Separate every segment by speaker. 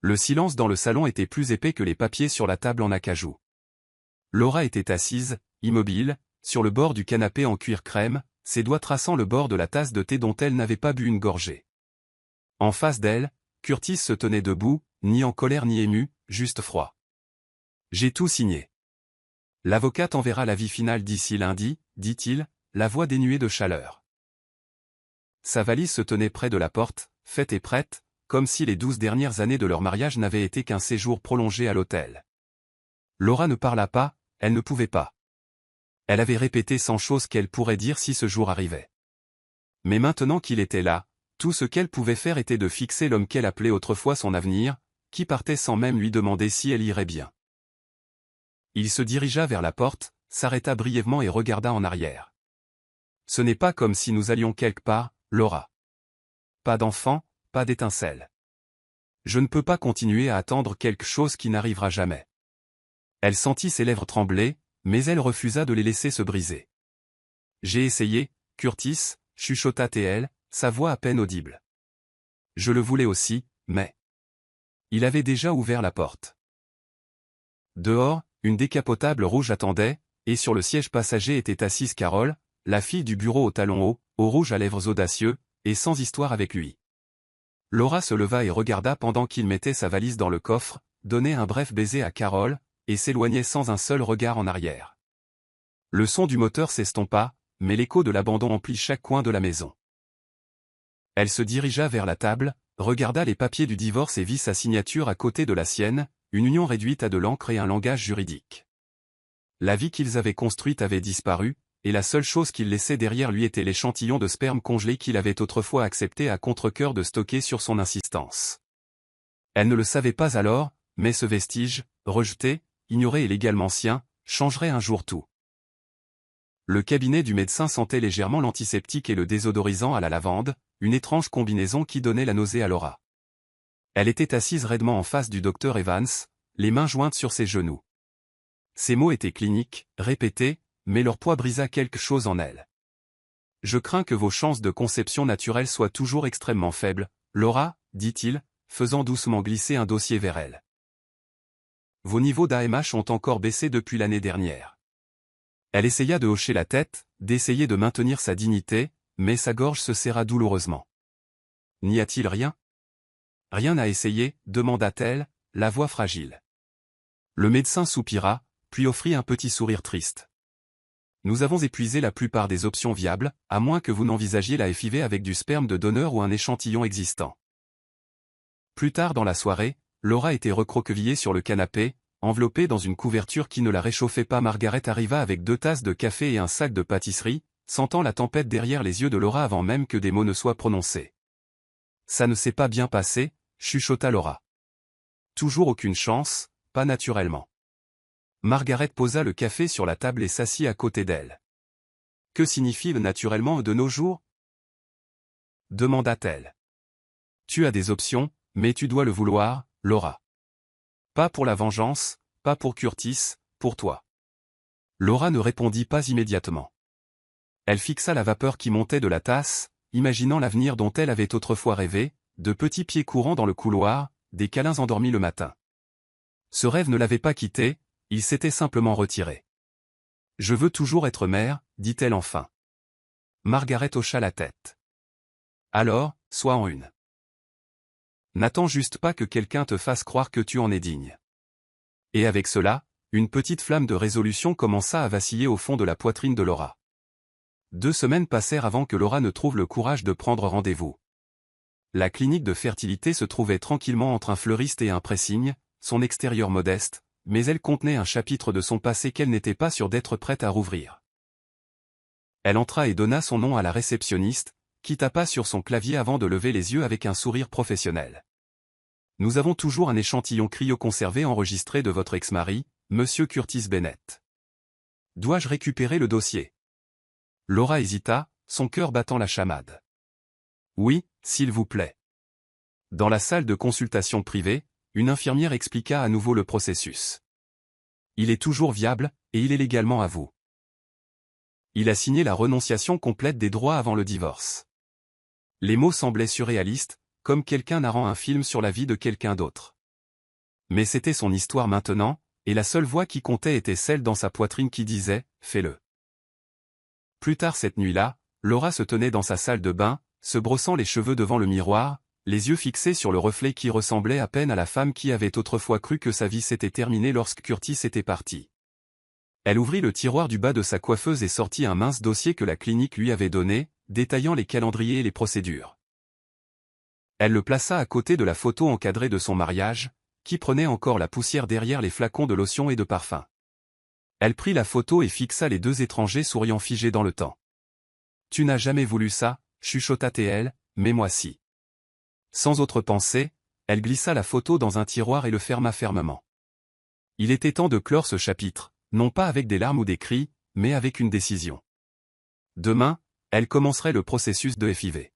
Speaker 1: Le silence dans le salon était plus épais que les papiers sur la table en acajou. Laura était assise, immobile, sur le bord du canapé en cuir crème, ses doigts traçant le bord de la tasse de thé dont elle n'avait pas bu une gorgée. En face d'elle, Curtis se tenait debout, ni en colère ni ému, juste froid. « J'ai tout signé. L'avocate enverra l'avis final d'ici lundi, dit-il, la voix dénuée de chaleur. Sa valise se tenait près de la porte, faite et prête, comme si les 12 dernières années de leur mariage n'avaient été qu'un séjour prolongé à l'hôtel. Laura ne parla pas, elle ne pouvait pas. Elle avait répété 100 choses qu'elle pourrait dire si ce jour arrivait. Mais maintenant qu'il était là, tout ce qu'elle pouvait faire était de fixer l'homme qu'elle appelait autrefois son avenir, qui partait sans même lui demander si elle irait bien. Il se dirigea vers la porte, s'arrêta brièvement et regarda en arrière. « Ce n'est pas comme si nous allions quelque part, Laura. Pas d'enfant, pas d'étincelle. Je ne peux pas continuer à attendre quelque chose qui n'arrivera jamais. » Elle sentit ses lèvres trembler, mais elle refusa de les laisser se briser. « J'ai essayé, Curtis, » chuchota-t-elle, sa voix à peine audible. « Je le voulais aussi, mais... » Il avait déjà ouvert la porte. Dehors, une décapotable rouge attendait, et sur le siège passager était assise Carole, la fille du bureau aux talons hauts, au rouge à lèvres audacieux, et sans histoire avec lui. Laura se leva et regarda pendant qu'il mettait sa valise dans le coffre, donnait un bref baiser à Carole, et s'éloignait sans un seul regard en arrière. Le son du moteur s'estompa, mais l'écho de l'abandon emplit chaque coin de la maison. Elle se dirigea vers la table, regarda les papiers du divorce et vit sa signature à côté de la sienne, une union réduite à de l'encre et un langage juridique. La vie qu'ils avaient construite avait disparu, et la seule chose qu'il laissait derrière lui était l'échantillon de sperme congelé qu'il avait autrefois accepté à contre-cœur de stocker sur son insistance. Elle ne le savait pas alors, mais ce vestige, rejeté, ignoré et légalement sien, changerait un jour tout. Le cabinet du médecin sentait légèrement l'antiseptique et le désodorisant à la lavande, une étrange combinaison qui donnait la nausée à Laura. Elle était assise raidement en face du docteur Evans, les mains jointes sur ses genoux. Ses mots étaient cliniques, répétés, mais leur poids brisa quelque chose en elle. « Je crains que vos chances de conception naturelle soient toujours extrêmement faibles, Laura, dit-il, faisant doucement glisser un dossier vers elle. Vos niveaux d'AMH ont encore baissé depuis l'année dernière. » Elle essaya de hocher la tête, d'essayer de maintenir sa dignité, mais sa gorge se serra douloureusement. « N'y a-t-il rien ? » « Rien à essayer, demanda-t-elle, la voix fragile. Le médecin soupira, puis offrit un petit sourire triste. « Nous avons épuisé la plupart des options viables, à moins que vous n'envisagiez la FIV avec du sperme de donneur ou un échantillon existant. » Plus tard dans la soirée, Laura était recroquevillée sur le canapé, enveloppée dans une couverture qui ne la réchauffait pas. Margaret arriva avec 2 tasses de café et un sac de pâtisserie, sentant la tempête derrière les yeux de Laura avant même que des mots ne soient prononcés. « Ça ne s'est pas bien passé, » chuchota Laura. « Toujours aucune chance, pas naturellement. » Margaret posa le café sur la table et s'assit à côté d'elle. « Que signifie le naturellement de nos jours ?» demanda-t-elle. « Tu as des options, mais tu dois le vouloir, Laura. Pas pour la vengeance, pas pour Curtis, pour toi. » Laura ne répondit pas immédiatement. Elle fixa la vapeur qui montait de la tasse, imaginant l'avenir dont elle avait autrefois rêvé, de petits pieds courants dans le couloir, des câlins endormis le matin. Ce rêve ne l'avait pas quitté, il s'était simplement retiré. « Je veux toujours être mère, » dit-elle enfin. Margaret hocha la tête. « Alors, sois en une. N'attends juste pas que quelqu'un te fasse croire que tu en es digne. » Et avec cela, une petite flamme de résolution commença à vaciller au fond de la poitrine de Laura. 2 semaines passèrent avant que Laura ne trouve le courage de prendre rendez-vous. La clinique de fertilité se trouvait tranquillement entre un fleuriste et un pressing, son extérieur modeste, mais elle contenait un chapitre de son passé qu'elle n'était pas sûre d'être prête à rouvrir. Elle entra et donna son nom à la réceptionniste, qui tapa sur son clavier avant de lever les yeux avec un sourire professionnel. « Nous avons toujours un échantillon cryoconservé enregistré de votre ex-mari, Monsieur Curtis Bennett. Dois-je récupérer le dossier ?» Laura hésita, son cœur battant la chamade. « Oui, s'il vous plaît. » Dans la salle de consultation privée, une infirmière expliqua à nouveau le processus. « Il est toujours viable, et il est légalement à vous. Il a signé la renonciation complète des droits avant le divorce. » Les mots semblaient surréalistes, comme quelqu'un narrant un film sur la vie de quelqu'un d'autre. Mais c'était son histoire maintenant, et la seule voix qui comptait était celle dans sa poitrine qui disait « Fais-le ». Plus tard cette nuit-là, Laura se tenait dans sa salle de bain, se brossant les cheveux devant le miroir, les yeux fixés sur le reflet qui ressemblait à peine à la femme qui avait autrefois cru que sa vie s'était terminée lorsque Curtis était parti. Elle ouvrit le tiroir du bas de sa coiffeuse et sortit un mince dossier que la clinique lui avait donné, détaillant les calendriers et les procédures. Elle le plaça à côté de la photo encadrée de son mariage, qui prenait encore la poussière derrière les flacons de lotion et de parfum. Elle prit la photo et fixa les deux étrangers souriant figés dans le temps. « Tu n'as jamais voulu ça, chuchota-t-elle, mais moi si. » Sans autre pensée, elle glissa la photo dans un tiroir et le ferma fermement. Il était temps de clore ce chapitre, non pas avec des larmes ou des cris, mais avec une décision. Demain, elle commencerait le processus de FIV.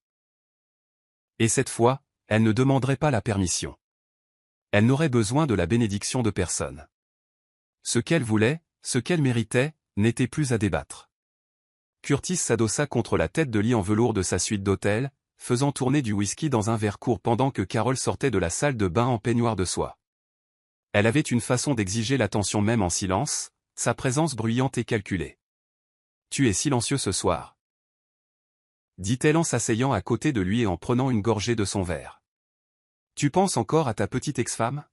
Speaker 1: Et cette fois, elle ne demanderait pas la permission. Elle n'aurait besoin de la bénédiction de personne. Ce qu'elle voulait, ce qu'elle méritait, n'était plus à débattre. Curtis s'adossa contre la tête de lit en velours de sa suite d'hôtel, faisant tourner du whisky dans un verre court pendant que Carol sortait de la salle de bain en peignoir de soie. Elle avait une façon d'exiger l'attention même en silence, sa présence bruyante et calculée. « Tu es silencieux ce soir. » dit-elle en s'asseyant à côté de lui et en prenant une gorgée de son verre. « Tu penses encore à ta petite ex-femme »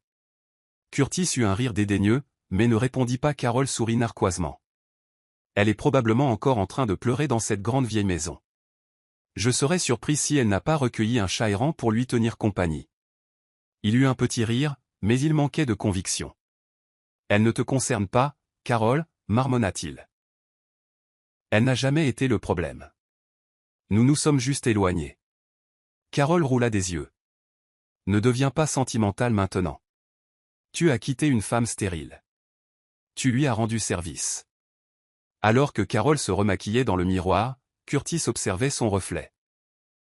Speaker 1: Curtis eut un rire dédaigneux, mais ne répondit pas. Carol sourit narquoisement. Elle est probablement encore en train de pleurer dans cette grande vieille maison. Je serais surpris si elle n'a pas recueilli un chat errant pour lui tenir compagnie. Il eut un petit rire, mais il manquait de conviction. Elle ne te concerne pas, Carol, marmonna-t-il. Elle n'a jamais été le problème. Nous nous sommes juste éloignés. Carol roula des yeux. Ne deviens pas sentimental maintenant. Tu as quitté une femme stérile. Tu lui as rendu service. Alors que Carol se remaquillait dans le miroir, Curtis observait son reflet.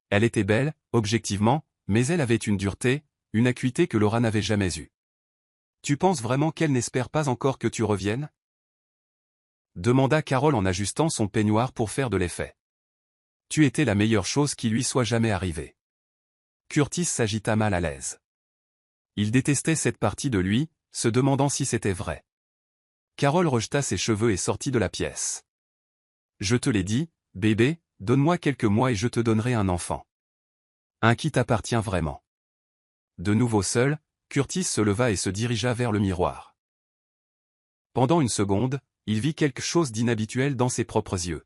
Speaker 1: Elle était belle, objectivement, mais elle avait une dureté, une acuité que Laura n'avait jamais eue. Tu penses vraiment qu'elle n'espère pas encore que tu reviennes ? Demanda Carol en ajustant son peignoir pour faire de l'effet. Tu étais la meilleure chose qui lui soit jamais arrivée. Curtis s'agita mal à l'aise. Il détestait cette partie de lui, se demandant si c'était vrai. Carol rejeta ses cheveux et sortit de la pièce. Je te l'ai dit, bébé, donne-moi quelques mois et je te donnerai un enfant. Un qui t'appartient vraiment. De nouveau seul, Curtis se leva et se dirigea vers le miroir. Pendant une seconde, il vit quelque chose d'inhabituel dans ses propres yeux.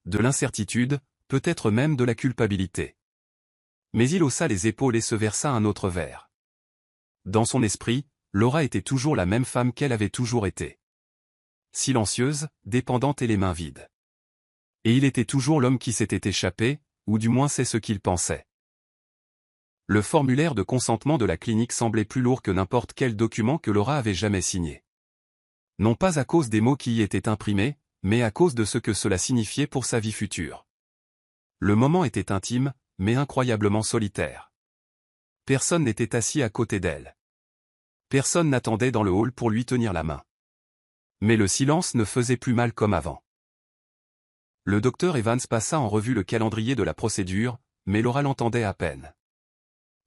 Speaker 1: De l'incertitude, peut-être même de la culpabilité. Mais il haussa les épaules et se versa un autre verre. Dans son esprit, Laura était toujours la même femme qu'elle avait toujours été. Silencieuse, dépendante et les mains vides. Et il était toujours l'homme qui s'était échappé, ou du moins c'est ce qu'il pensait. Le formulaire de consentement de la clinique semblait plus lourd que n'importe quel document que Laura avait jamais signé. Non pas à cause des mots qui y étaient imprimés, mais à cause de ce que cela signifiait pour sa vie future. Le moment était intime, mais incroyablement solitaire. Personne n'était assis à côté d'elle. Personne n'attendait dans le hall pour lui tenir la main. Mais le silence ne faisait plus mal comme avant. Le docteur Evans passa en revue le calendrier de la procédure, mais Laura l'entendait à peine.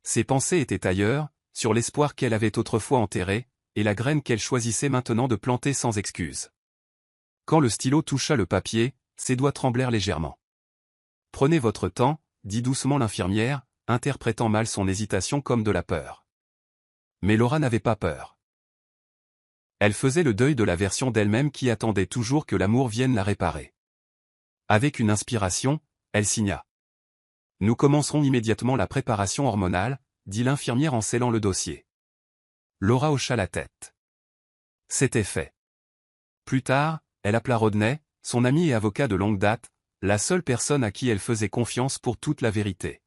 Speaker 1: Ses pensées étaient ailleurs, sur l'espoir qu'elle avait autrefois enterré, et la graine qu'elle choisissait maintenant de planter sans excuse. Quand le stylo toucha le papier, ses doigts tremblèrent légèrement. « Prenez votre temps », dit doucement l'infirmière, interprétant mal son hésitation comme de la peur. Mais Laura n'avait pas peur. Elle faisait le deuil de la version d'elle-même qui attendait toujours que l'amour vienne la réparer. Avec une inspiration, elle signa. « Nous commencerons immédiatement la préparation hormonale », dit l'infirmière en scellant le dossier. Laura hocha la tête. C'était fait. Plus tard, elle appela Rodney, son ami et avocat de longue date, la seule personne à qui elle faisait confiance pour toute la vérité.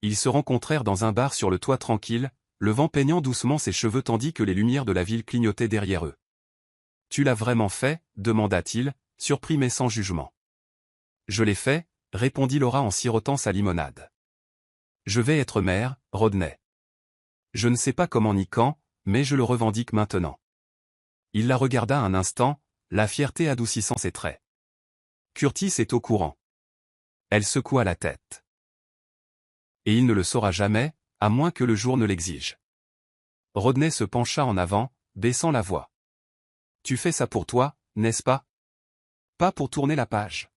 Speaker 1: Ils se rencontrèrent dans un bar sur le toit tranquille, le vent peignant doucement ses cheveux tandis que les lumières de la ville clignotaient derrière eux. « Tu l'as vraiment fait ?» demanda-t-il, surpris mais sans jugement. « Je l'ai fait », répondit Laura en sirotant sa limonade. « Je vais être mère, Rodney. Je ne sais pas comment ni quand, mais je le revendique maintenant. » Il la regarda un instant, la fierté adoucissant ses traits. Curtis est au courant. Elle secoua la tête. Et il ne le saura jamais, à moins que le jour ne l'exige. Rodney se pencha en avant, baissant la voix. Tu fais ça pour toi, n'est-ce pas? Pas pour tourner la page.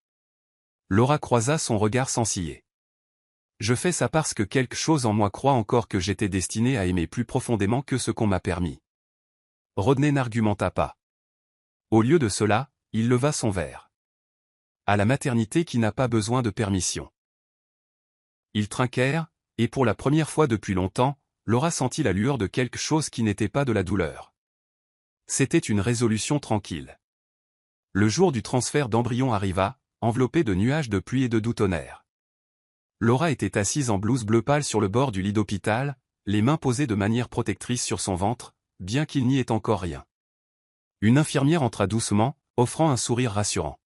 Speaker 1: Laura croisa son regard sans ciller. Je fais ça parce que quelque chose en moi croit encore que j'étais destiné à aimer plus profondément que ce qu'on m'a permis. Rodney n'argumenta pas. Au lieu de cela, il leva son verre. À la maternité qui n'a pas besoin de permission. Ils trinquèrent, et pour la première fois depuis longtemps, Laura sentit la lueur de quelque chose qui n'était pas de la douleur. C'était une résolution tranquille. Le jour du transfert d'embryon arriva, enveloppé de nuages de pluie et de doux tonnerre. Laura était assise en blouse bleu pâle sur le bord du lit d'hôpital, les mains posées de manière protectrice sur son ventre, bien qu'il n'y ait encore rien. Une infirmière entra doucement, offrant un sourire rassurant.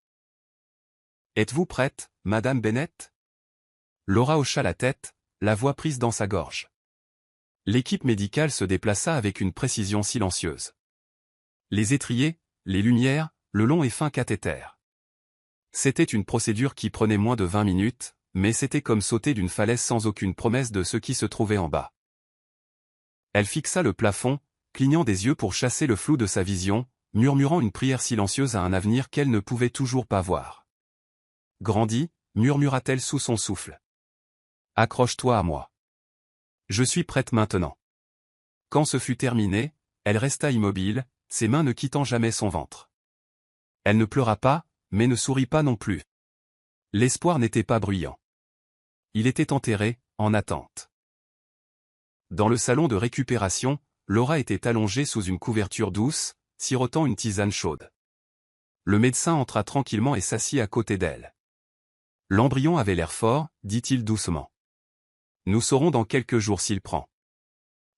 Speaker 1: « Êtes-vous prête, Madame Bennett ?» Laura hocha la tête, la voix prise dans sa gorge. L'équipe médicale se déplaça avec une précision silencieuse. Les étriers, les lumières, le long et fin cathéter. C'était une procédure qui prenait moins de 20 minutes, mais c'était comme sauter d'une falaise sans aucune promesse de ce qui se trouvait en bas. Elle fixa le plafond, clignant des yeux pour chasser le flou de sa vision, murmurant une prière silencieuse à un avenir qu'elle ne pouvait toujours pas voir. « Grandis », murmura-t-elle sous son souffle. « Accroche-toi à moi. Je suis prête maintenant. » Quand ce fut terminé, elle resta immobile, ses mains ne quittant jamais son ventre. Elle ne pleura pas, mais ne sourit pas non plus. L'espoir n'était pas bruyant. Il était enterré, en attente. Dans le salon de récupération, Laura était allongée sous une couverture douce, sirotant une tisane chaude. Le médecin entra tranquillement et s'assit à côté d'elle. « L'embryon avait l'air fort, dit-il doucement. Nous saurons dans quelques jours s'il prend. »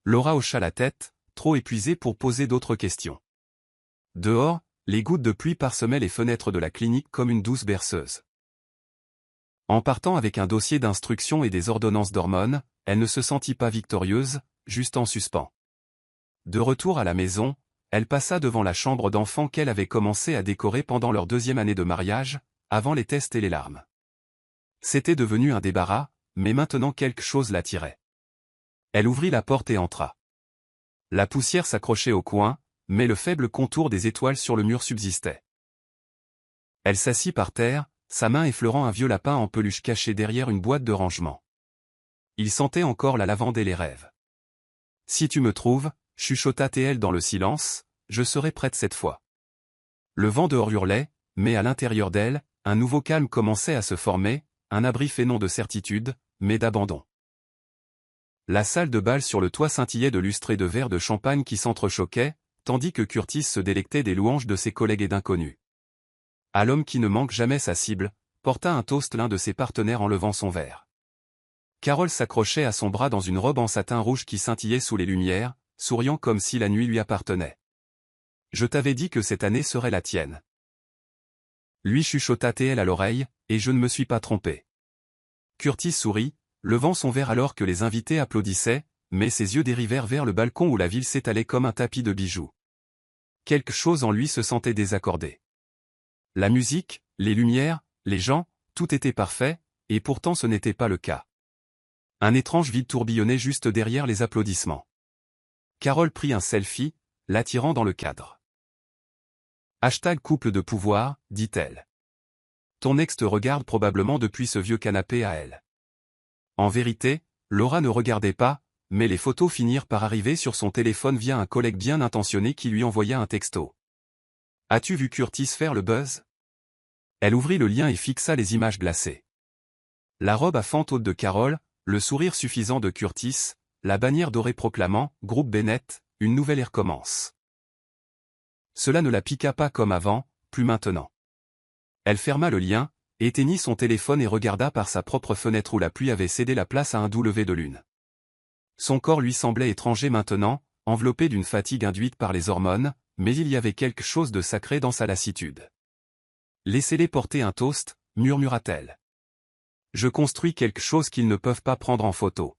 Speaker 1: Laura hocha la tête, trop épuisée pour poser d'autres questions. Dehors, les gouttes de pluie parsemaient les fenêtres de la clinique comme une douce berceuse. En partant avec un dossier d'instruction et des ordonnances d'hormones, elle ne se sentit pas victorieuse, juste en suspens. De retour à la maison, elle passa devant la chambre d'enfant qu'elle avait commencé à décorer pendant leur 2e année de mariage, avant les tests et les larmes. C'était devenu un débarras, mais maintenant quelque chose l'attirait. Elle ouvrit la porte et entra. La poussière s'accrochait au coin, mais le faible contour des étoiles sur le mur subsistait. Elle s'assit par terre, sa main effleurant un vieux lapin en peluche caché derrière une boîte de rangement. Il sentait encore la lavande et les rêves. « Si tu me trouves, » chuchota-t-elle dans le silence, « je serai prête cette fois. » Le vent dehors hurlait, mais à l'intérieur d'elle, un nouveau calme commençait à se former, un abri fait non de certitude, mais d'abandon. La salle de bal sur le toit scintillait de lustrés de verres de champagne qui s'entrechoquaient, tandis que Curtis se délectait des louanges de ses collègues et d'inconnus. À l'homme qui ne manque jamais sa cible, porta un toast l'un de ses partenaires en levant son verre. Carole s'accrochait à son bras dans une robe en satin rouge qui scintillait sous les lumières, souriant comme si la nuit lui appartenait. « Je t'avais dit que cette année serait la tienne. » Lui chuchota-t-elle à l'oreille, et je ne me suis pas trompé. Curtis sourit, levant son verre alors que les invités applaudissaient, mais ses yeux dérivèrent vers le balcon où la ville s'étalait comme un tapis de bijoux. Quelque chose en lui se sentait désaccordé. La musique, les lumières, les gens, tout était parfait, et pourtant ce n'était pas le cas. Un étrange vide tourbillonnait juste derrière les applaudissements. Carole prit un selfie, l'attirant dans le cadre. « couple de pouvoir », dit-elle. « Ton ex te regarde probablement depuis ce vieux canapé à elle. » En vérité, Laura ne regardait pas, mais les photos finirent par arriver sur son téléphone via un collègue bien intentionné qui lui envoya un texto. « As-tu vu Curtis faire le buzz ?» Elle ouvrit le lien et fixa les images glacées. La robe à fente haute de Carole, le sourire suffisant de Curtis, la bannière dorée proclamant « Groupe Bennett », une nouvelle ère commence. Cela ne la piqua pas comme avant, plus maintenant. Elle ferma le lien, éteignit son téléphone et regarda par sa propre fenêtre où la pluie avait cédé la place à un doux lever de lune. Son corps lui semblait étranger maintenant, enveloppé d'une fatigue induite par les hormones, mais il y avait quelque chose de sacré dans sa lassitude. « Laissez-les porter un toast », murmura-t-elle. « Je construis quelque chose qu'ils ne peuvent pas prendre en photo. »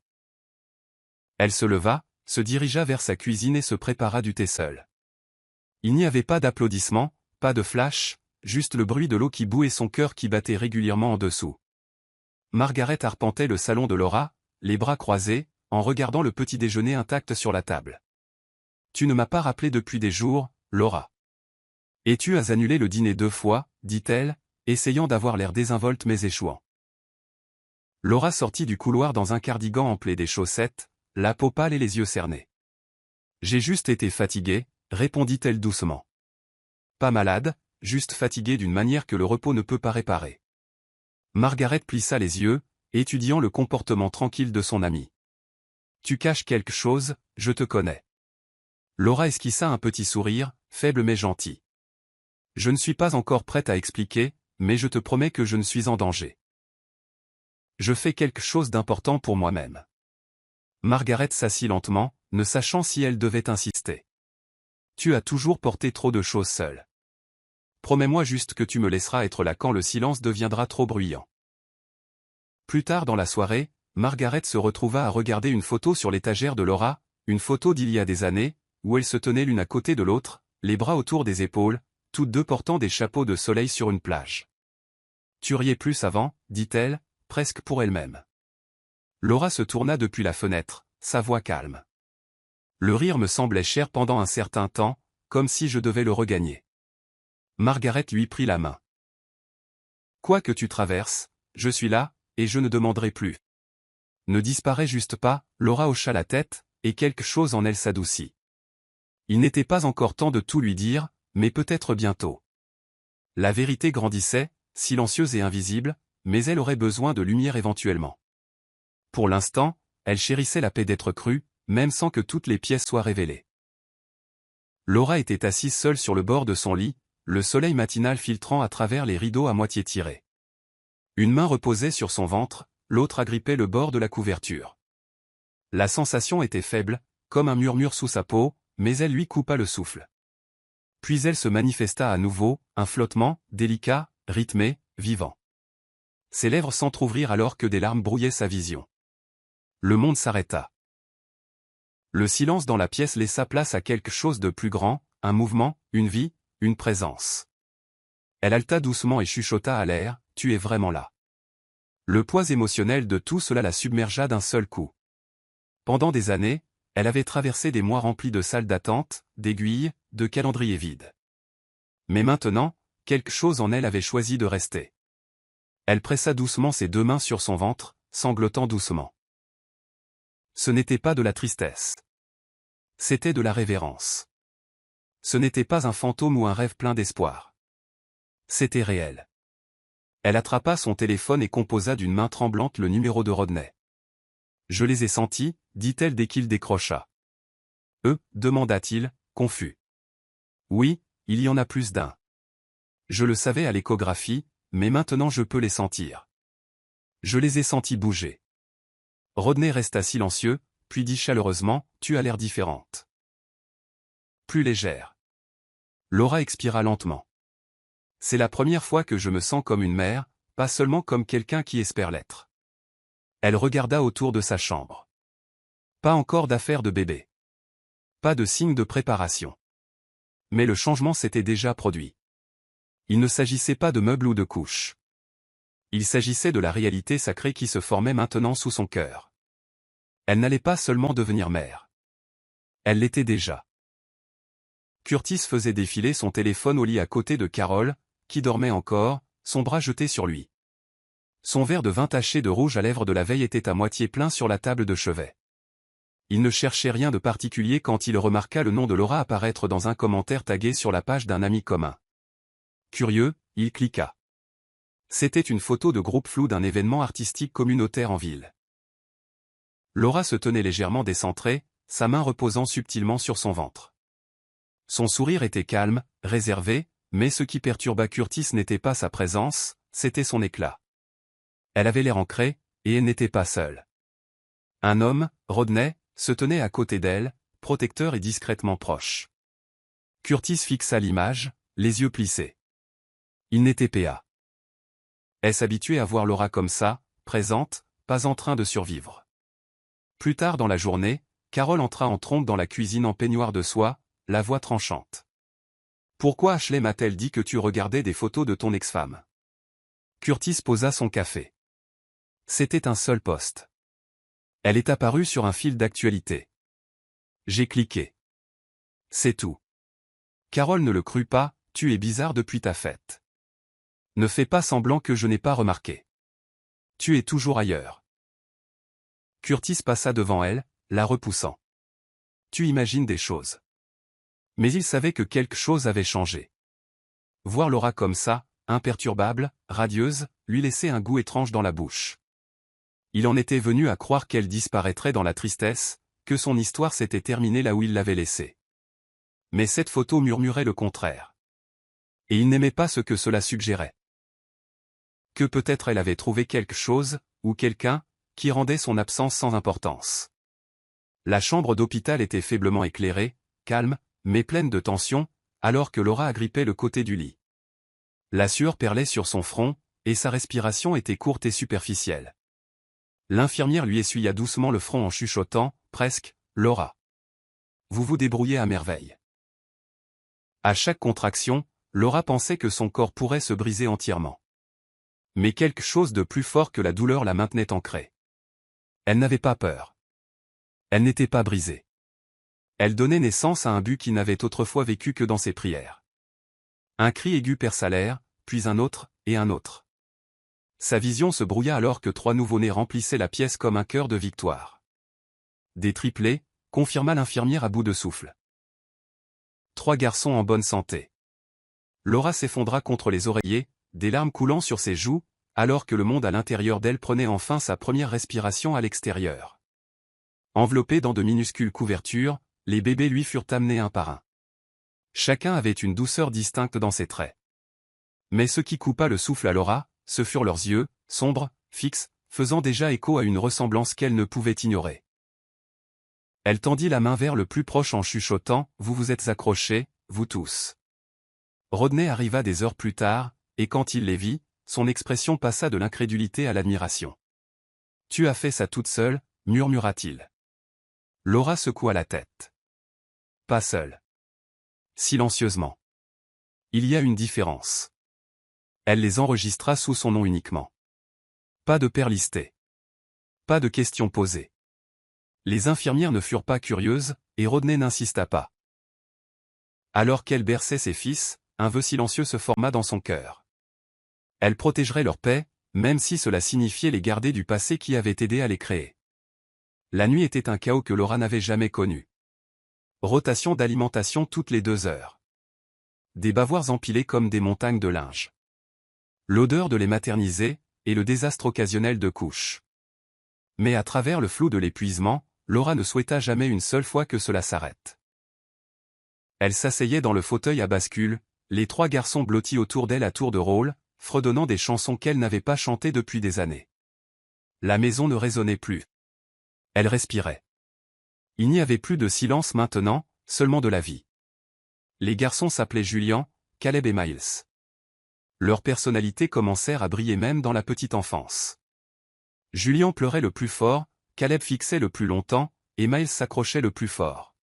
Speaker 1: Elle se leva, se dirigea vers sa cuisine et se prépara du thé seul. Il n'y avait pas d'applaudissements, pas de flash, juste le bruit de l'eau qui bout et son cœur qui battait régulièrement en dessous. Margaret arpentait le salon de Laura, les bras croisés, en regardant le petit déjeuner intact sur la table. Tu ne m'as pas rappelé depuis des jours, Laura. Et tu as annulé le dîner 2 fois, dit-elle, essayant d'avoir l'air désinvolte mais échouant. Laura sortit du couloir dans un cardigan en plaid et chaussettes, la peau pâle et les yeux cernés. J'ai juste été fatiguée, répondit-elle doucement. Pas malade, juste fatiguée d'une manière que le repos ne peut pas réparer. Margaret plissa les yeux, étudiant le comportement tranquille de son amie. Tu caches quelque chose, je te connais. Laura esquissa un petit sourire, faible mais gentil. Je ne suis pas encore prête à expliquer, mais je te promets que je ne suis en danger. Je fais quelque chose d'important pour moi-même. Margaret s'assit lentement, ne sachant si elle devait insister. Tu as toujours porté trop de choses seule. Promets-moi juste que tu me laisseras être là quand le silence deviendra trop bruyant. Plus tard dans la soirée, Margaret se retrouva à regarder une photo sur l'étagère de Laura, une photo d'il y a des années, où elles se tenaient l'une à côté de l'autre, les bras autour des épaules, toutes deux portant des chapeaux de soleil sur une plage. Tu riais plus avant, dit-elle, presque pour elle-même. Laura se tourna depuis la fenêtre, sa voix calme. Le rire me semblait cher pendant un certain temps, comme si je devais le regagner. Margaret lui prit la main. Quoi que tu traverses, je suis là, et je ne demanderai plus. Ne disparais juste pas, Laura hocha la tête, et quelque chose en elle s'adoucit. Il n'était pas encore temps de tout lui dire, mais peut-être bientôt. La vérité grandissait, silencieuse et invisible, mais elle aurait besoin de lumière éventuellement. Pour l'instant, elle chérissait la paix d'être crue, même sans que toutes les pièces soient révélées. Laura était assise seule sur le bord de son lit, le soleil matinal filtrant à travers les rideaux à moitié tirés. Une main reposait sur son ventre, l'autre agrippait le bord de la couverture. La sensation était faible, comme un murmure sous sa peau, mais elle lui coupa le souffle. Puis elle se manifesta à nouveau, un flottement, délicat, rythmé, vivant. Ses lèvres s'entr'ouvrirent alors que des larmes brouillaient sa vision. Le monde s'arrêta. Le silence dans la pièce laissa place à quelque chose de plus grand, un mouvement, une vie, une présence. Elle haleta doucement et chuchota à l'air, « Tu es vraiment là ». Le poids émotionnel de tout cela la submergea d'un seul coup. Pendant des années, elle avait traversé des mois remplis de salles d'attente, d'aiguilles, de calendriers vides. Mais maintenant, quelque chose en elle avait choisi de rester. Elle pressa doucement ses 2 mains sur son ventre, sanglotant doucement. Ce n'était pas de la tristesse. C'était de la révérence. Ce n'était pas un fantôme ou un rêve plein d'espoir. C'était réel. Elle attrapa son téléphone et composa d'une main tremblante le numéro de Rodney. « Je les ai sentis », dit-elle dès qu'il décrocha. « demanda-t-il, confus. « Oui, il y en a plus d'un. Je le savais à l'échographie, mais maintenant je peux les sentir. Je les ai sentis bouger. » Rodney resta silencieux, puis dit chaleureusement, « Tu as l'air différente. » Plus légère. Laura expira lentement. « C'est la première fois que je me sens comme une mère, pas seulement comme quelqu'un qui espère l'être. » Elle regarda autour de sa chambre. Pas encore d'affaires de bébé. Pas de signe de préparation. Mais le changement s'était déjà produit. Il ne s'agissait pas de meubles ou de couches. Il s'agissait de la réalité sacrée qui se formait maintenant sous son cœur. Elle n'allait pas seulement devenir mère. Elle l'était déjà. Curtis faisait défiler son téléphone au lit à côté de Carol, qui dormait encore, son bras jeté sur lui. Son verre de vin taché de rouge à lèvres de la veille était à moitié plein sur la table de chevet. Il ne cherchait rien de particulier quand il remarqua le nom de Laura apparaître dans un commentaire tagué sur la page d'un ami commun. Curieux, il cliqua. C'était une photo de groupe flou d'un événement artistique communautaire en ville. Laura se tenait légèrement décentrée, sa main reposant subtilement sur son ventre. Son sourire était calme, réservé, mais ce qui perturba Curtis n'était pas sa présence, c'était son éclat. Elle avait l'air ancrée, et elle n'était pas seule. Un homme, Rodney, se tenait à côté d'elle, protecteur et discrètement proche. Curtis fixa l'image, les yeux plissés. Il n'était pas. Est-ce habitué à voir Laura comme ça, présente, pas en train de survivre? Plus tard dans la journée, Carol entra en trompe dans la cuisine en peignoir de soie, la voix tranchante. « Pourquoi Ashley m'a-t-elle dit que tu regardais des photos de ton ex-femme ?» Curtis posa son café. C'était un seul post. Elle est apparue sur un fil d'actualité. J'ai cliqué. C'est tout. Carole ne le crut pas, tu es bizarre depuis ta fête. Ne fais pas semblant que je n'ai pas remarqué. Tu es toujours ailleurs. Curtis passa devant elle, la repoussant. Tu imagines des choses. Mais il savait que quelque chose avait changé. Voir Laura comme ça, imperturbable, radieuse, lui laissait un goût étrange dans la bouche. Il en était venu à croire qu'elle disparaîtrait dans la tristesse, que son histoire s'était terminée là où il l'avait laissée. Mais cette photo murmurait le contraire. Et il n'aimait pas ce que cela suggérait. Que peut-être elle avait trouvé quelque chose, ou quelqu'un, qui rendait son absence sans importance. La chambre d'hôpital était faiblement éclairée, calme, mais pleine de tension, alors que Laura agrippait le côté du lit. La sueur perlait sur son front, et sa respiration était courte et superficielle. L'infirmière lui essuya doucement le front en chuchotant, presque, « Laura. Vous vous débrouillez à merveille. » À chaque contraction, Laura pensait que son corps pourrait se briser entièrement. Mais quelque chose de plus fort que la douleur la maintenait ancrée. Elle n'avait pas peur. Elle n'était pas brisée. Elle donnait naissance à un but qui n'avait autrefois vécu que dans ses prières. Un cri aigu perça l'air, puis un autre, et un autre. Sa vision se brouilla alors que 3 nouveau-nés remplissaient la pièce comme un chœur de victoire. Des triplés, confirma l'infirmière à bout de souffle. 3 garçons en bonne santé. Laura s'effondra contre les oreillers, des larmes coulant sur ses joues, alors que le monde à l'intérieur d'elle prenait enfin sa première respiration à l'extérieur. Enveloppés dans de minuscules couvertures, les bébés lui furent amenés un par un. Chacun avait une douceur distincte dans ses traits. Mais ce qui coupa le souffle à Laura, ce furent leurs yeux, sombres, fixes, faisant déjà écho à une ressemblance qu'elle ne pouvait ignorer. Elle tendit la main vers le plus proche en chuchotant, « Vous vous êtes accrochés, vous tous. » Rodney arriva des heures plus tard, et quand il les vit, son expression passa de l'incrédulité à l'admiration. « Tu as fait ça toute seule, » murmura-t-il. Laura secoua la tête. « Pas seule. » Silencieusement. « Il y a une différence. » Elle les enregistra sous son nom uniquement. Pas de père listé. Pas de questions posées. Les infirmières ne furent pas curieuses, et Rodney n'insista pas. Alors qu'elle berçait ses fils, un vœu silencieux se forma dans son cœur. Elle protégerait leur paix, même si cela signifiait les garder du passé qui avait aidé à les créer. La nuit était un chaos que Laura n'avait jamais connu. Rotation d'alimentation toutes les 2 heures. Des bavoirs empilés comme des montagnes de linge. L'odeur de lait maternisé, et le désastre occasionnel de couches. Mais à travers le flou de l'épuisement, Laura ne souhaita jamais une seule fois que cela s'arrête. Elle s'asseyait dans le fauteuil à bascule, les 3 garçons blottis autour d'elle à tour de rôle, fredonnant des chansons qu'elle n'avait pas chantées depuis des années. La maison ne résonnait plus. Elle respirait. Il n'y avait plus de silence maintenant, seulement de la vie. Les garçons s'appelaient Julian, Caleb et Miles. Leurs personnalités commencèrent à briller même dans la petite enfance. Julian pleurait le plus fort, Caleb fixait le plus longtemps, et Miles s'accrochait le plus fort.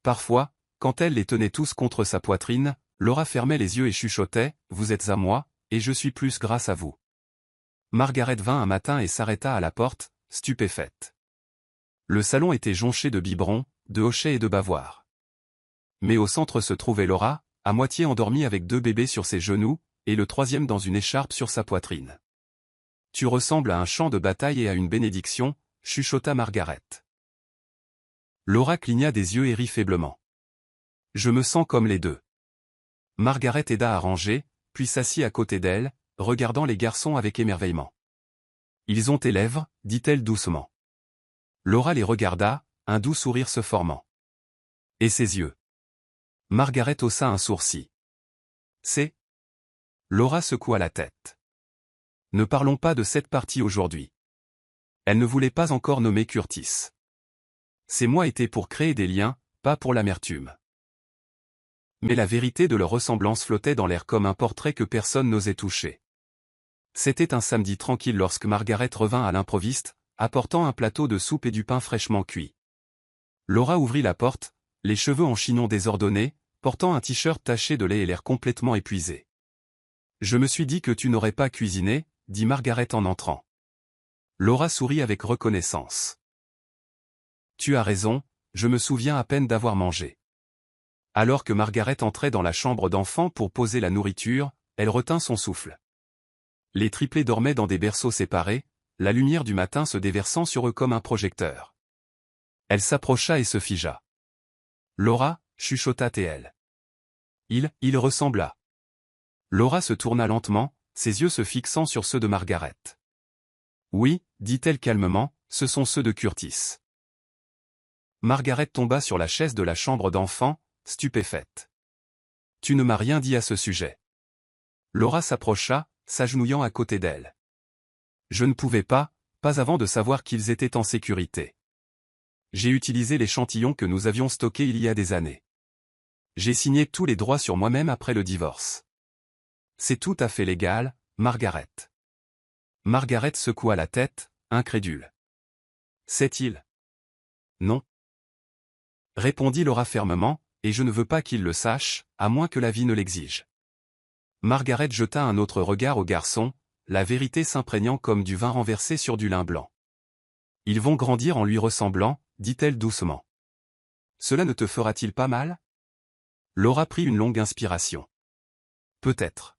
Speaker 1: Parfois, quand elle les tenait tous contre sa poitrine, Laura fermait les yeux et chuchotait, « Vous êtes à moi, et je suis plus grâce à vous. » Margaret vint un matin et s'arrêta à la porte, stupéfaite. Le salon était jonché de biberons, de hochets et de bavoirs. Mais au centre se trouvait Laura, à moitié endormie avec 2 bébés sur ses genoux, et le 3e dans une écharpe sur sa poitrine. « Tu ressembles à un champ de bataille et à une bénédiction, » chuchota Margaret. Laura cligna des yeux et rit faiblement. « Je me sens comme les 2. » Margaret aida à ranger, puis s'assit à côté d'elle, regardant les garçons avec émerveillement. « Ils ont tes lèvres, » dit-elle doucement. Laura les regarda, un doux sourire se formant. « Et ses yeux. » Margaret haussa un sourcil. « C'est » Laura secoua la tête. « Ne parlons pas de cette partie aujourd'hui. » Elle ne voulait pas encore nommer Curtis. Ces mois étaient pour créer des liens, pas pour l'amertume. Mais la vérité de leur ressemblance flottait dans l'air comme un portrait que personne n'osait toucher. C'était un samedi tranquille lorsque Margaret revint à l'improviste, apportant un plateau de soupe et du pain fraîchement cuit. Laura ouvrit la porte, les cheveux en chignon désordonnés, portant un t-shirt taché de lait et l'air complètement épuisé. « Je me suis dit que tu n'aurais pas cuisiné, » dit Margaret en entrant. Laura sourit avec reconnaissance. « Tu as raison, je me souviens à peine d'avoir mangé. » Alors que Margaret entrait dans la chambre d'enfant pour poser la nourriture, elle retint son souffle. Les triplés dormaient dans des berceaux séparés, la lumière du matin se déversant sur eux comme un projecteur. Elle s'approcha et se figea. Laura, chuchota-t-elle. Il ressembla. Laura se tourna lentement, ses yeux se fixant sur ceux de Margaret. Oui, dit-elle calmement, ce sont ceux de Curtis. Margaret tomba sur la chaise de la chambre d'enfant, stupéfaite. Tu ne m'as rien dit à ce sujet. Laura s'approcha, s'agenouillant à côté d'elle. Je ne pouvais pas avant de savoir qu'ils étaient en sécurité. J'ai utilisé l'échantillon que nous avions stocké il y a des années. J'ai signé tous les droits sur moi-même après le divorce. C'est tout à fait légal, Margaret. Margaret secoua la tête, incrédule. C'est-il? Non. Répondit Laura fermement, et je ne veux pas qu'il le sache, à moins que la vie ne l'exige. Margaret jeta un autre regard au garçon, la vérité s'imprégnant comme du vin renversé sur du lin blanc. Ils vont grandir en lui ressemblant, dit-elle doucement. Cela ne te fera-t-il pas mal? Laura prit une longue inspiration. Peut-être.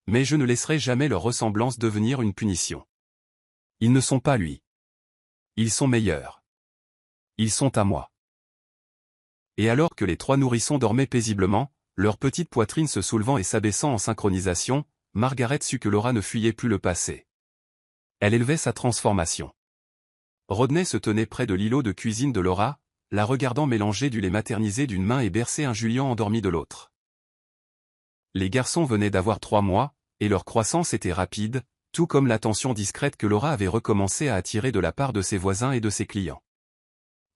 Speaker 1: Mais je ne laisserai jamais leur ressemblance devenir une punition. Ils ne sont pas lui. Ils sont meilleurs. Ils sont à moi. Et alors que les trois nourrissons dormaient paisiblement, leur petite poitrine se soulevant et s'abaissant en synchronisation, Margaret sut que Laura ne fuyait plus le passé. Elle élevait sa transformation. Rodney se tenait près de l'îlot de cuisine de Laura, la regardant mélanger du lait maternisé d'une main et bercer un Julian endormi de l'autre. Les garçons venaient d'avoir 3 mois, et leur croissance était rapide, tout comme l'attention discrète que Laura avait recommencé à attirer de la part de ses voisins et de ses clients.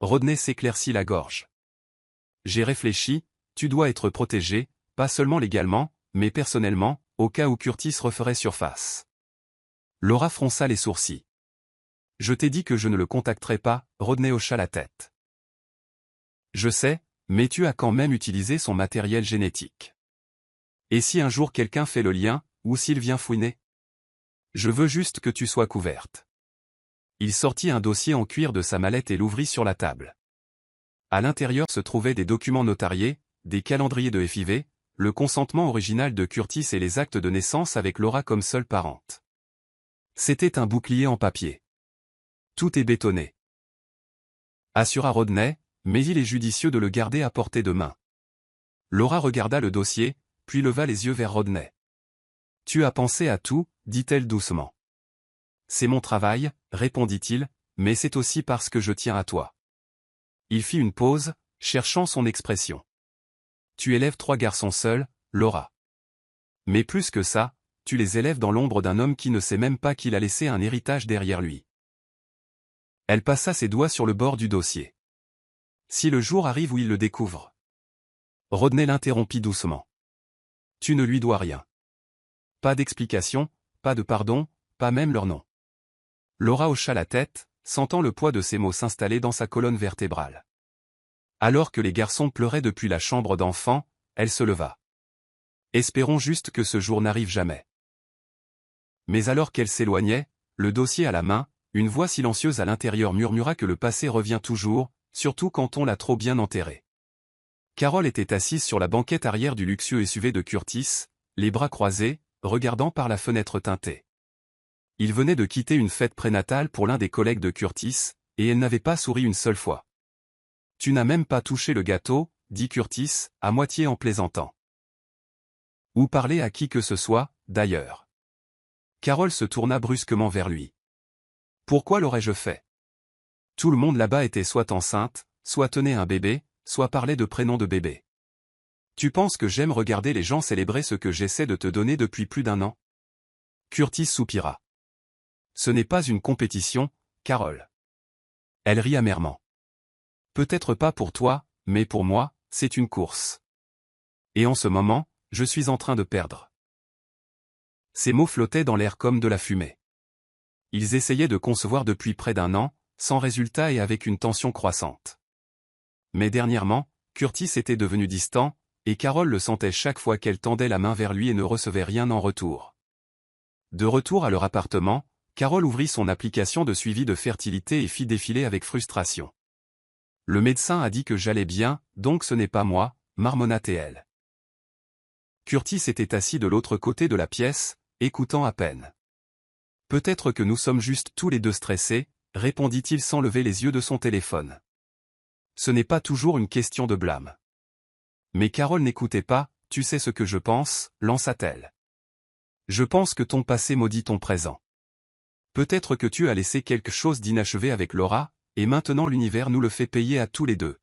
Speaker 1: Rodney s'éclaircit la gorge. J'ai réfléchi, tu dois être protégé, pas seulement légalement, mais personnellement, au cas où Curtis referait surface. Laura fronça les sourcils. Je t'ai dit que je ne le contacterais pas, Rodney hocha la tête. Je sais, mais tu as quand même utilisé son matériel génétique. Et si un jour quelqu'un fait le lien, ou s'il vient fouiner? Je veux juste que tu sois couverte. Il sortit un dossier en cuir de sa mallette et l'ouvrit sur la table. À l'intérieur se trouvaient des documents notariés, des calendriers de FIV, le consentement original de Curtis et les actes de naissance avec Laura comme seule parente. C'était un bouclier en papier. Tout est bétonné. Assura Rodney, mais il est judicieux de le garder à portée de main. Laura regarda le dossier, puis leva les yeux vers Rodney. Tu as pensé à tout, dit-elle doucement. C'est mon travail, répondit-il, mais c'est aussi parce que je tiens à toi. Il fit une pause, cherchant son expression. Tu élèves 3 garçons seuls, Laura. Mais plus que ça, tu les élèves dans l'ombre d'un homme qui ne sait même pas qu'il a laissé un héritage derrière lui. Elle passa ses doigts sur le bord du dossier. Si le jour arrive où il le découvre. Rodney l'interrompit doucement. Tu ne lui dois rien. Pas d'explication, pas de pardon, pas même leur nom. Laura hocha la tête, sentant le poids de ces mots s'installer dans sa colonne vertébrale. Alors que les garçons pleuraient depuis la chambre d'enfant, elle se leva. Espérons juste que ce jour n'arrive jamais. Mais alors qu'elle s'éloignait, le dossier à la main, une voix silencieuse à l'intérieur murmura que le passé revient toujours, surtout quand on l'a trop bien enterré. Carol était assise sur la banquette arrière du luxueux SUV de Curtis, les bras croisés, regardant par la fenêtre teintée. Il venait de quitter une fête prénatale pour l'un des collègues de Curtis, et elle n'avait pas souri une seule fois. « Tu n'as même pas touché le gâteau, » dit Curtis, à moitié en plaisantant. « Ou parlé à qui que ce soit, d'ailleurs. » Carol se tourna brusquement vers lui. « Pourquoi l'aurais-je fait? Tout le monde là-bas était soit enceinte, soit tenait un bébé, soit parlait de prénom de bébé. Tu penses que j'aime regarder les gens célébrer ce que j'essaie de te donner depuis plus d'1 an? » Curtis soupira. Ce n'est pas une compétition, Carol. Elle rit amèrement. Peut-être pas pour toi, mais pour moi, c'est une course. Et en ce moment, je suis en train de perdre. Ces mots flottaient dans l'air comme de la fumée. Ils essayaient de concevoir depuis près d'1 an, sans résultat et avec une tension croissante. Mais dernièrement, Curtis était devenu distant, et Carol le sentait chaque fois qu'elle tendait la main vers lui et ne recevait rien en retour. De retour à leur appartement, Carol ouvrit son application de suivi de fertilité et fit défiler avec frustration. Le médecin a dit que j'allais bien, donc ce n'est pas moi, marmonna-t-elle. Curtis était assis de l'autre côté de la pièce, écoutant à peine. Peut-être que nous sommes juste tous les deux stressés, répondit-il sans lever les yeux de son téléphone. Ce n'est pas toujours une question de blâme. Mais Carole n'écoutait pas, tu sais ce que je pense, lança-t-elle. Je pense que ton passé maudit ton présent. Peut-être que tu as laissé quelque chose d'inachevé avec Laura, et maintenant l'univers nous le fait payer à tous les deux.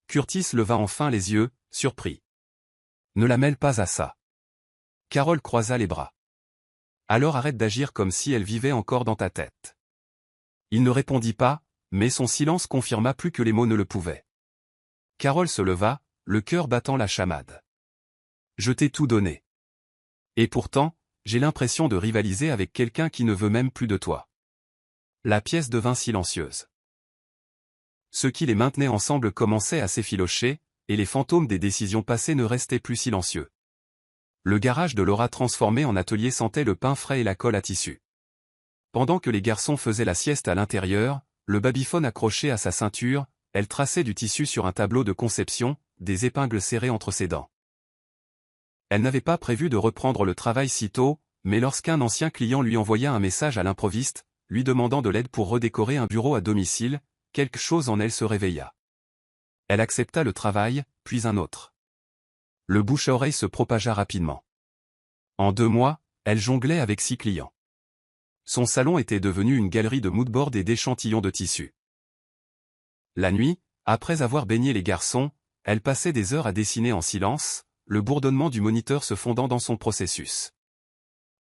Speaker 1: Curtis leva enfin les yeux, surpris. Ne la mêle pas à ça. Carole croisa les bras. Alors arrête d'agir comme si elle vivait encore dans ta tête. Il ne répondit pas, mais son silence confirma plus que les mots ne le pouvaient. Carole se leva, le cœur battant la chamade. Je t'ai tout donné. Et pourtant, j'ai l'impression de rivaliser avec quelqu'un qui ne veut même plus de toi. La pièce devint silencieuse. Ce qui les maintenait ensemble commençait à s'effilocher, et les fantômes des décisions passées ne restaient plus silencieux. Le garage de Laura transformé en atelier sentait le pain frais et la colle à tissu. Pendant que les garçons faisaient la sieste à l'intérieur, le babyphone accroché à sa ceinture, elle traçait du tissu sur un tableau de conception, des épingles serrées entre ses dents. Elle n'avait pas prévu de reprendre le travail si tôt, mais lorsqu'un ancien client lui envoya un message à l'improviste, lui demandant de l'aide pour redécorer un bureau à domicile, quelque chose en elle se réveilla. Elle accepta le travail, puis un autre. Le bouche-à-oreille se propagea rapidement. En 2 mois, elle jonglait avec 6 clients. Son salon était devenu une galerie de moodboards et d'échantillons de tissu. La nuit, après avoir baigné les garçons, elle passait des heures à dessiner en silence, le bourdonnement du moniteur se fondant dans son processus.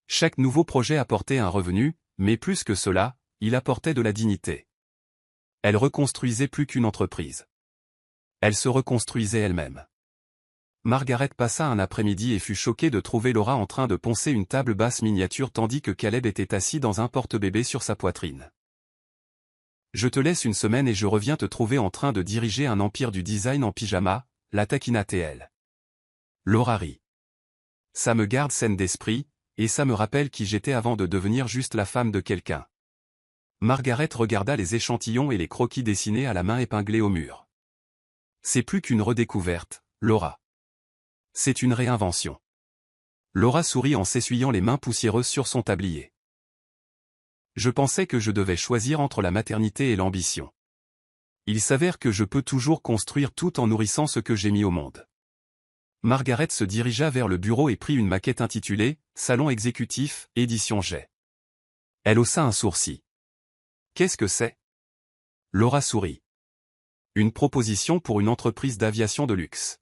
Speaker 1: Chaque nouveau projet apportait un revenu, mais plus que cela, il apportait de la dignité. Elle reconstruisait plus qu'une entreprise. Elle se reconstruisait elle-même. Margaret passa un après-midi et fut choquée de trouver Laura en train de poncer une table basse miniature tandis que Caleb était assis dans un porte-bébé sur sa poitrine. Je te laisse une semaine et je reviens te trouver en train de diriger un empire du design en pyjama, la taquina-t-elle. Laura rit. Ça me garde saine d'esprit, et ça me rappelle qui j'étais avant de devenir juste la femme de quelqu'un. Margaret regarda les échantillons et les croquis dessinés à la main épinglés au mur. C'est plus qu'une redécouverte, Laura. C'est une réinvention. Laura sourit en s'essuyant les mains poussiéreuses sur son tablier. Je pensais que je devais choisir entre la maternité et l'ambition. Il s'avère que je peux toujours construire tout en nourrissant ce que j'ai mis au monde. Margaret se dirigea vers le bureau et prit une maquette intitulée « Salon exécutif, édition J. » Elle haussa un sourcil. « Qu'est-ce que c'est ?» Laura sourit. « Une proposition pour une entreprise d'aviation de luxe.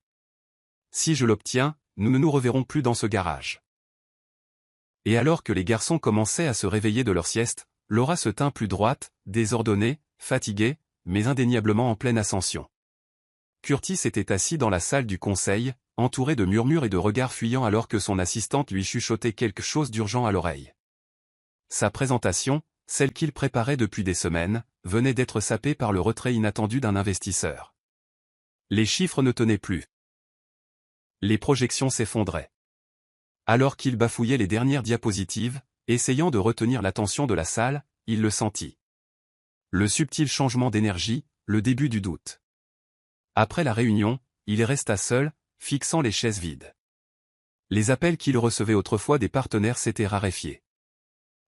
Speaker 1: Si je l'obtiens, nous ne nous reverrons plus dans ce garage. » Et alors que les garçons commençaient à se réveiller de leur sieste, Laura se tint plus droite, désordonnée, fatiguée, mais indéniablement en pleine ascension. Curtis était assis dans la salle du conseil, entouré de murmures et de regards fuyants alors que son assistante lui chuchotait quelque chose d'urgent à l'oreille. Sa présentation, celle qu'il préparait depuis des semaines, venait d'être sapée par le retrait inattendu d'un investisseur. Les chiffres ne tenaient plus. Les projections s'effondraient. Alors qu'il bafouillait les dernières diapositives, essayant de retenir l'attention de la salle, il le sentit. Le subtil changement d'énergie, le début du doute. Après la réunion, il resta seul, fixant les chaises vides. Les appels qu'il recevait autrefois des partenaires s'étaient raréfiés.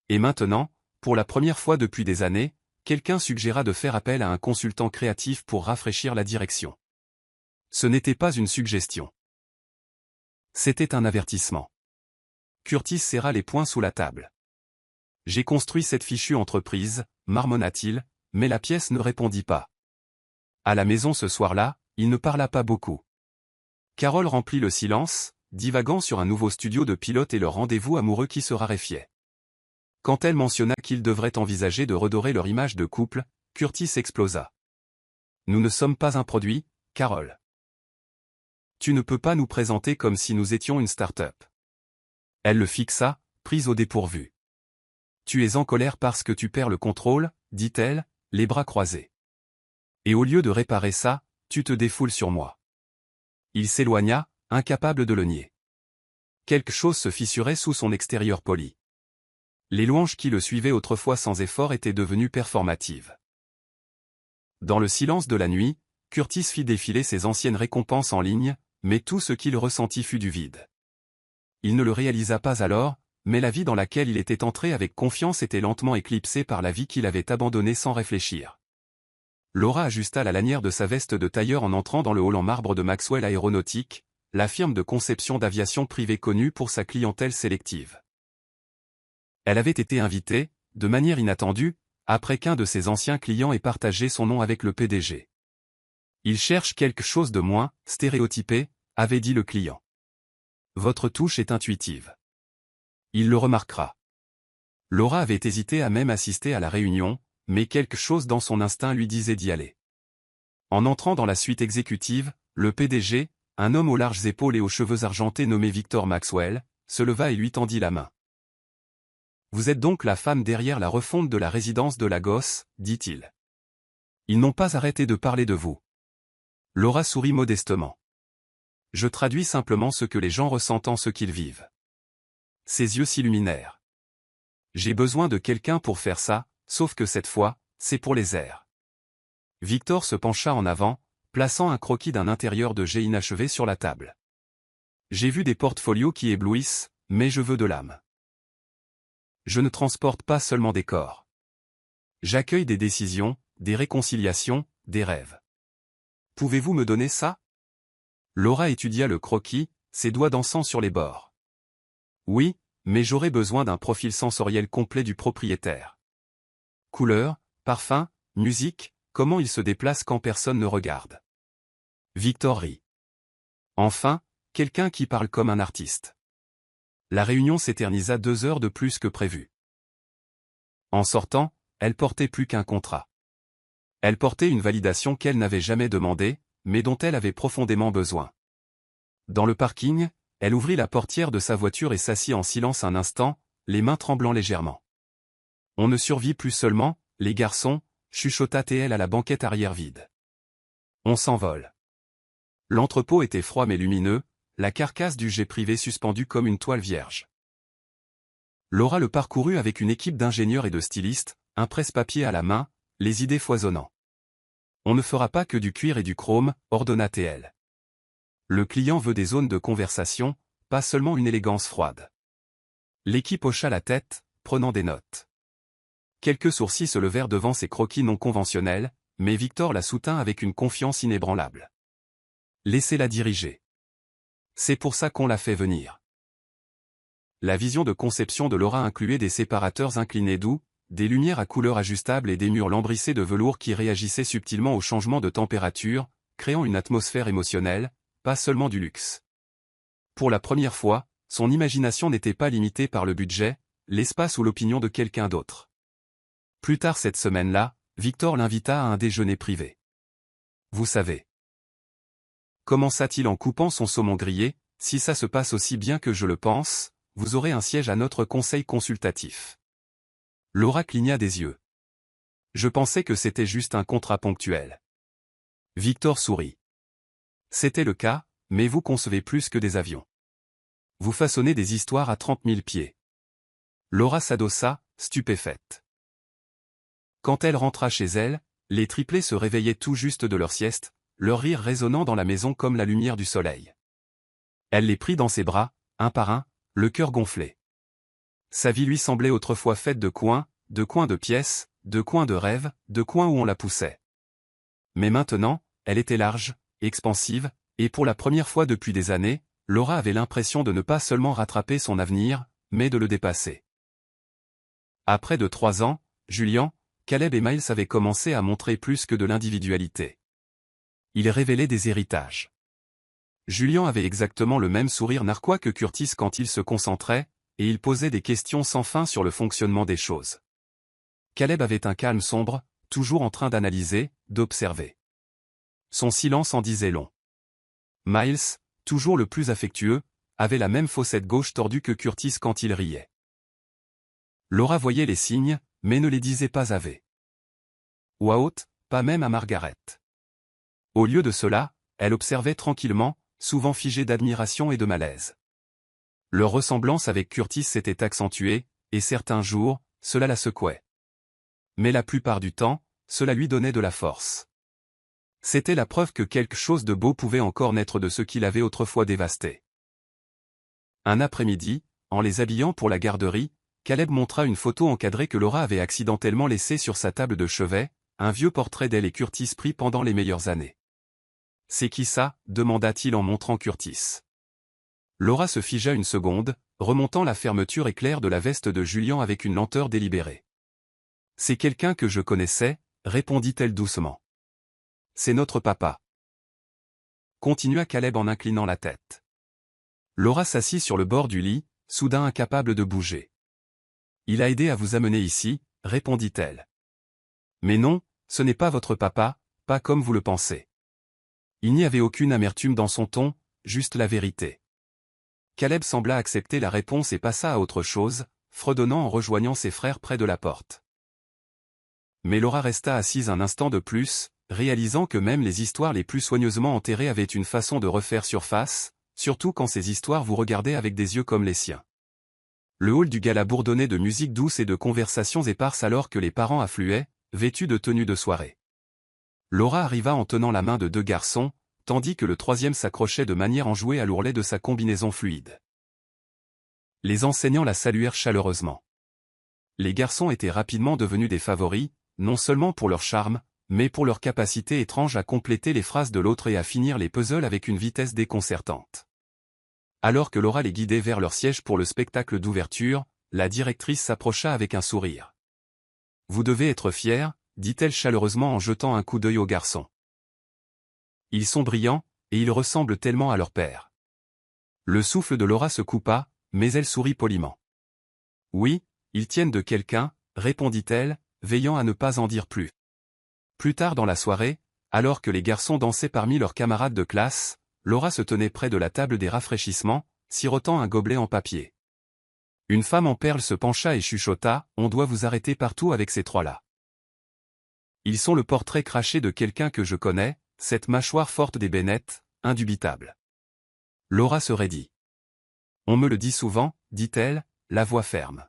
Speaker 1: Et maintenant, pour la première fois depuis des années, quelqu'un suggéra de faire appel à un consultant créatif pour rafraîchir la direction. Ce n'était pas une suggestion. C'était un avertissement. Curtis serra les poings sous la table. « J'ai construit cette fichue entreprise, marmonna-t-il, mais la pièce ne répondit pas. À la maison ce soir-là, il ne parla pas beaucoup. Carole remplit le silence, divagant sur un nouveau studio de pilote et leur rendez-vous amoureux qui se raréfiait. Quand elle mentionna qu'ils devraient envisager de redorer leur image de couple, Curtis explosa. « Nous ne sommes pas un produit, Carole. Tu ne peux pas nous présenter comme si nous étions une start-up. » Elle le fixa, prise au dépourvu. « Tu es en colère parce que tu perds le contrôle, dit-elle, les bras croisés. Et au lieu de réparer ça, tu te défoules sur moi. » Il s'éloigna, incapable de le nier. Quelque chose se fissurait sous son extérieur poli. Les louanges qui le suivaient autrefois sans effort étaient devenues performatives. Dans le silence de la nuit, Curtis fit défiler ses anciennes récompenses en ligne, mais tout ce qu'il ressentit fut du vide. Il ne le réalisa pas alors, mais la vie dans laquelle il était entré avec confiance était lentement éclipsée par la vie qu'il avait abandonnée sans réfléchir. Laura ajusta la lanière de sa veste de tailleur en entrant dans le hall en marbre de Maxwell Aéronautique, la firme de conception d'aviation privée connue pour sa clientèle sélective. Elle avait été invitée, de manière inattendue, après qu'un de ses anciens clients ait partagé son nom avec le PDG. Il cherche quelque chose de moins stéréotypé, avait dit le client. Votre touche est intuitive. Il le remarquera. Laura avait hésité à même assister à la réunion, mais quelque chose dans son instinct lui disait d'y aller. En entrant dans la suite exécutive, le PDG, un homme aux larges épaules et aux cheveux argentés nommé Victor Maxwell, se leva et lui tendit la main. Vous êtes donc la femme derrière la refonte de la résidence de Lagos, dit-il. Ils n'ont pas arrêté de parler de vous. Laura sourit modestement. Je traduis simplement ce que les gens ressentent en ce qu'ils vivent. Ses yeux s'illuminèrent. J'ai besoin de quelqu'un pour faire ça, sauf que cette fois, c'est pour les airs. Victor se pencha en avant, plaçant un croquis d'un intérieur de jet inachevé sur la table. J'ai vu des portfolios qui éblouissent, mais je veux de l'âme. Je ne transporte pas seulement des corps. J'accueille des décisions, des réconciliations, des rêves. Pouvez-vous me donner ça? Laura étudia le croquis, ses doigts dansant sur les bords. Oui, mais j'aurais besoin d'un profil sensoriel complet du propriétaire. Couleur, parfum, musique, comment il se déplace quand personne ne regarde. Victor rit. Enfin, quelqu'un qui parle comme un artiste. La réunion s'éternisa 2 heures de plus que prévu. En sortant, elle portait plus qu'un contrat. Elle portait une validation qu'elle n'avait jamais demandée, mais dont elle avait profondément besoin. Dans le parking, elle ouvrit la portière de sa voiture et s'assit en silence un instant, les mains tremblant légèrement. On ne survit plus seulement, les garçons, chuchota-t-elle à la banquette arrière vide. On s'envole. L'entrepôt était froid mais lumineux, la carcasse du jet privé suspendue comme une toile vierge. Laura le parcourut avec une équipe d'ingénieurs et de stylistes, un presse-papier à la main, les idées foisonnant. On ne fera pas que du cuir et du chrome, ordonna-t-elle. Le client veut des zones de conversation, pas seulement une élégance froide. L'équipe hocha la tête, prenant des notes. Quelques sourcils se levèrent devant ces croquis non conventionnels, mais Victor la soutint avec une confiance inébranlable. Laissez-la diriger. C'est pour ça qu'on l'a fait venir. La vision de conception de Laura incluait des séparateurs inclinés doux, des lumières à couleurs ajustables et des murs lambrissés de velours qui réagissaient subtilement au changement de température, créant une atmosphère émotionnelle, pas seulement du luxe. Pour la première fois, son imagination n'était pas limitée par le budget, l'espace ou l'opinion de quelqu'un d'autre. Plus tard cette semaine-là, Victor l'invita à un déjeuner privé. Vous savez. Commença-t-il en coupant son saumon grillé, si ça se passe aussi bien que je le pense, vous aurez un siège à notre conseil consultatif. Laura cligna des yeux. Je pensais que c'était juste un contrat ponctuel. Victor sourit. C'était le cas, mais vous concevez plus que des avions. Vous façonnez des histoires à 30 000 pieds. Laura s'adossa, stupéfaite. Quand elle rentra chez elle, les triplés se réveillaient tout juste de leur sieste, leur rire résonnant dans la maison comme la lumière du soleil. Elle les prit dans ses bras, un par un, le cœur gonflé. Sa vie lui semblait autrefois faite de coins de pièces, de coins de rêves, de coins où on la poussait. Mais maintenant, elle était large, expansive, et pour la première fois depuis des années, Laura avait l'impression de ne pas seulement rattraper son avenir, mais de le dépasser. Après 3 ans, Julian, Caleb et Miles avaient commencé à montrer plus que de l'individualité. Ils révélaient des héritages. Julian avait exactement le même sourire narquois que Curtis quand il se concentrait, et il posait des questions sans fin sur le fonctionnement des choses. Caleb avait un calme sombre, toujours en train d'analyser, d'observer. Son silence en disait long. Miles, toujours le plus affectueux, avait la même fossette gauche tordue que Curtis quand il riait. Laura voyait les signes, mais ne les disait pas à V. Ou à haute, pas même à Margaret. Au lieu de cela, elle observait tranquillement, souvent figée d'admiration et de malaise. Leur ressemblance avec Curtis s'était accentuée, et certains jours, cela la secouait. Mais la plupart du temps, cela lui donnait de la force. C'était la preuve que quelque chose de beau pouvait encore naître de ce qu'il avait autrefois dévasté. Un après-midi, en les habillant pour la garderie, Caleb montra une photo encadrée que Laura avait accidentellement laissée sur sa table de chevet, un vieux portrait d'elle et Curtis pris pendant les meilleures années. « C'est qui ça » demanda-t-il en montrant Curtis. Laura se figea une seconde, remontant la fermeture éclair de la veste de Julian avec une lenteur délibérée. « C'est quelqu'un que je connaissais » répondit-elle doucement. « C'est notre papa. » Continua Caleb en inclinant la tête. Laura s'assit sur le bord du lit, soudain incapable de bouger. « Il a aidé à vous amener ici » répondit-elle. « Mais non, ce n'est pas votre papa, pas comme vous le pensez. » Il n'y avait aucune amertume dans son ton, juste la vérité. Caleb sembla accepter la réponse et passa à autre chose, fredonnant en rejoignant ses frères près de la porte. Mais Laura resta assise un instant de plus, réalisant que même les histoires les plus soigneusement enterrées avaient une façon de refaire surface, surtout quand ces histoires vous regardaient avec des yeux comme les siens. Le hall du gala bourdonnait de musique douce et de conversations éparses alors que les parents affluaient, vêtus de tenues de soirée. Laura arriva en tenant la main de 2 garçons, tandis que le troisième s'accrochait de manière enjouée à l'ourlet de sa combinaison fluide. Les enseignants la saluèrent chaleureusement. Les garçons étaient rapidement devenus des favoris, non seulement pour leur charme, mais pour leur capacité étrange à compléter les phrases de l'autre et à finir les puzzles avec une vitesse déconcertante. Alors que Laura les guidait vers leur siège pour le spectacle d'ouverture, la directrice s'approcha avec un sourire. « Vous devez être fiers » dit-elle chaleureusement en jetant un coup d'œil aux garçons. « Ils sont brillants, et ils ressemblent tellement à leur père. » Le souffle de Laura se coupa, mais elle sourit poliment. « Oui, ils tiennent de quelqu'un » répondit-elle, veillant à ne pas en dire plus. Plus tard dans la soirée, alors que les garçons dansaient parmi leurs camarades de classe, Laura se tenait près de la table des rafraîchissements, sirotant un gobelet en papier. Une femme en perles se pencha et chuchota, « On doit vous arrêter partout avec ces trois-là. Ils sont le portrait craché de quelqu'un que je connais, cette mâchoire forte des Bennett, indubitable. » Laura se raidit. « On me le dit souvent, » dit-elle, la voix ferme.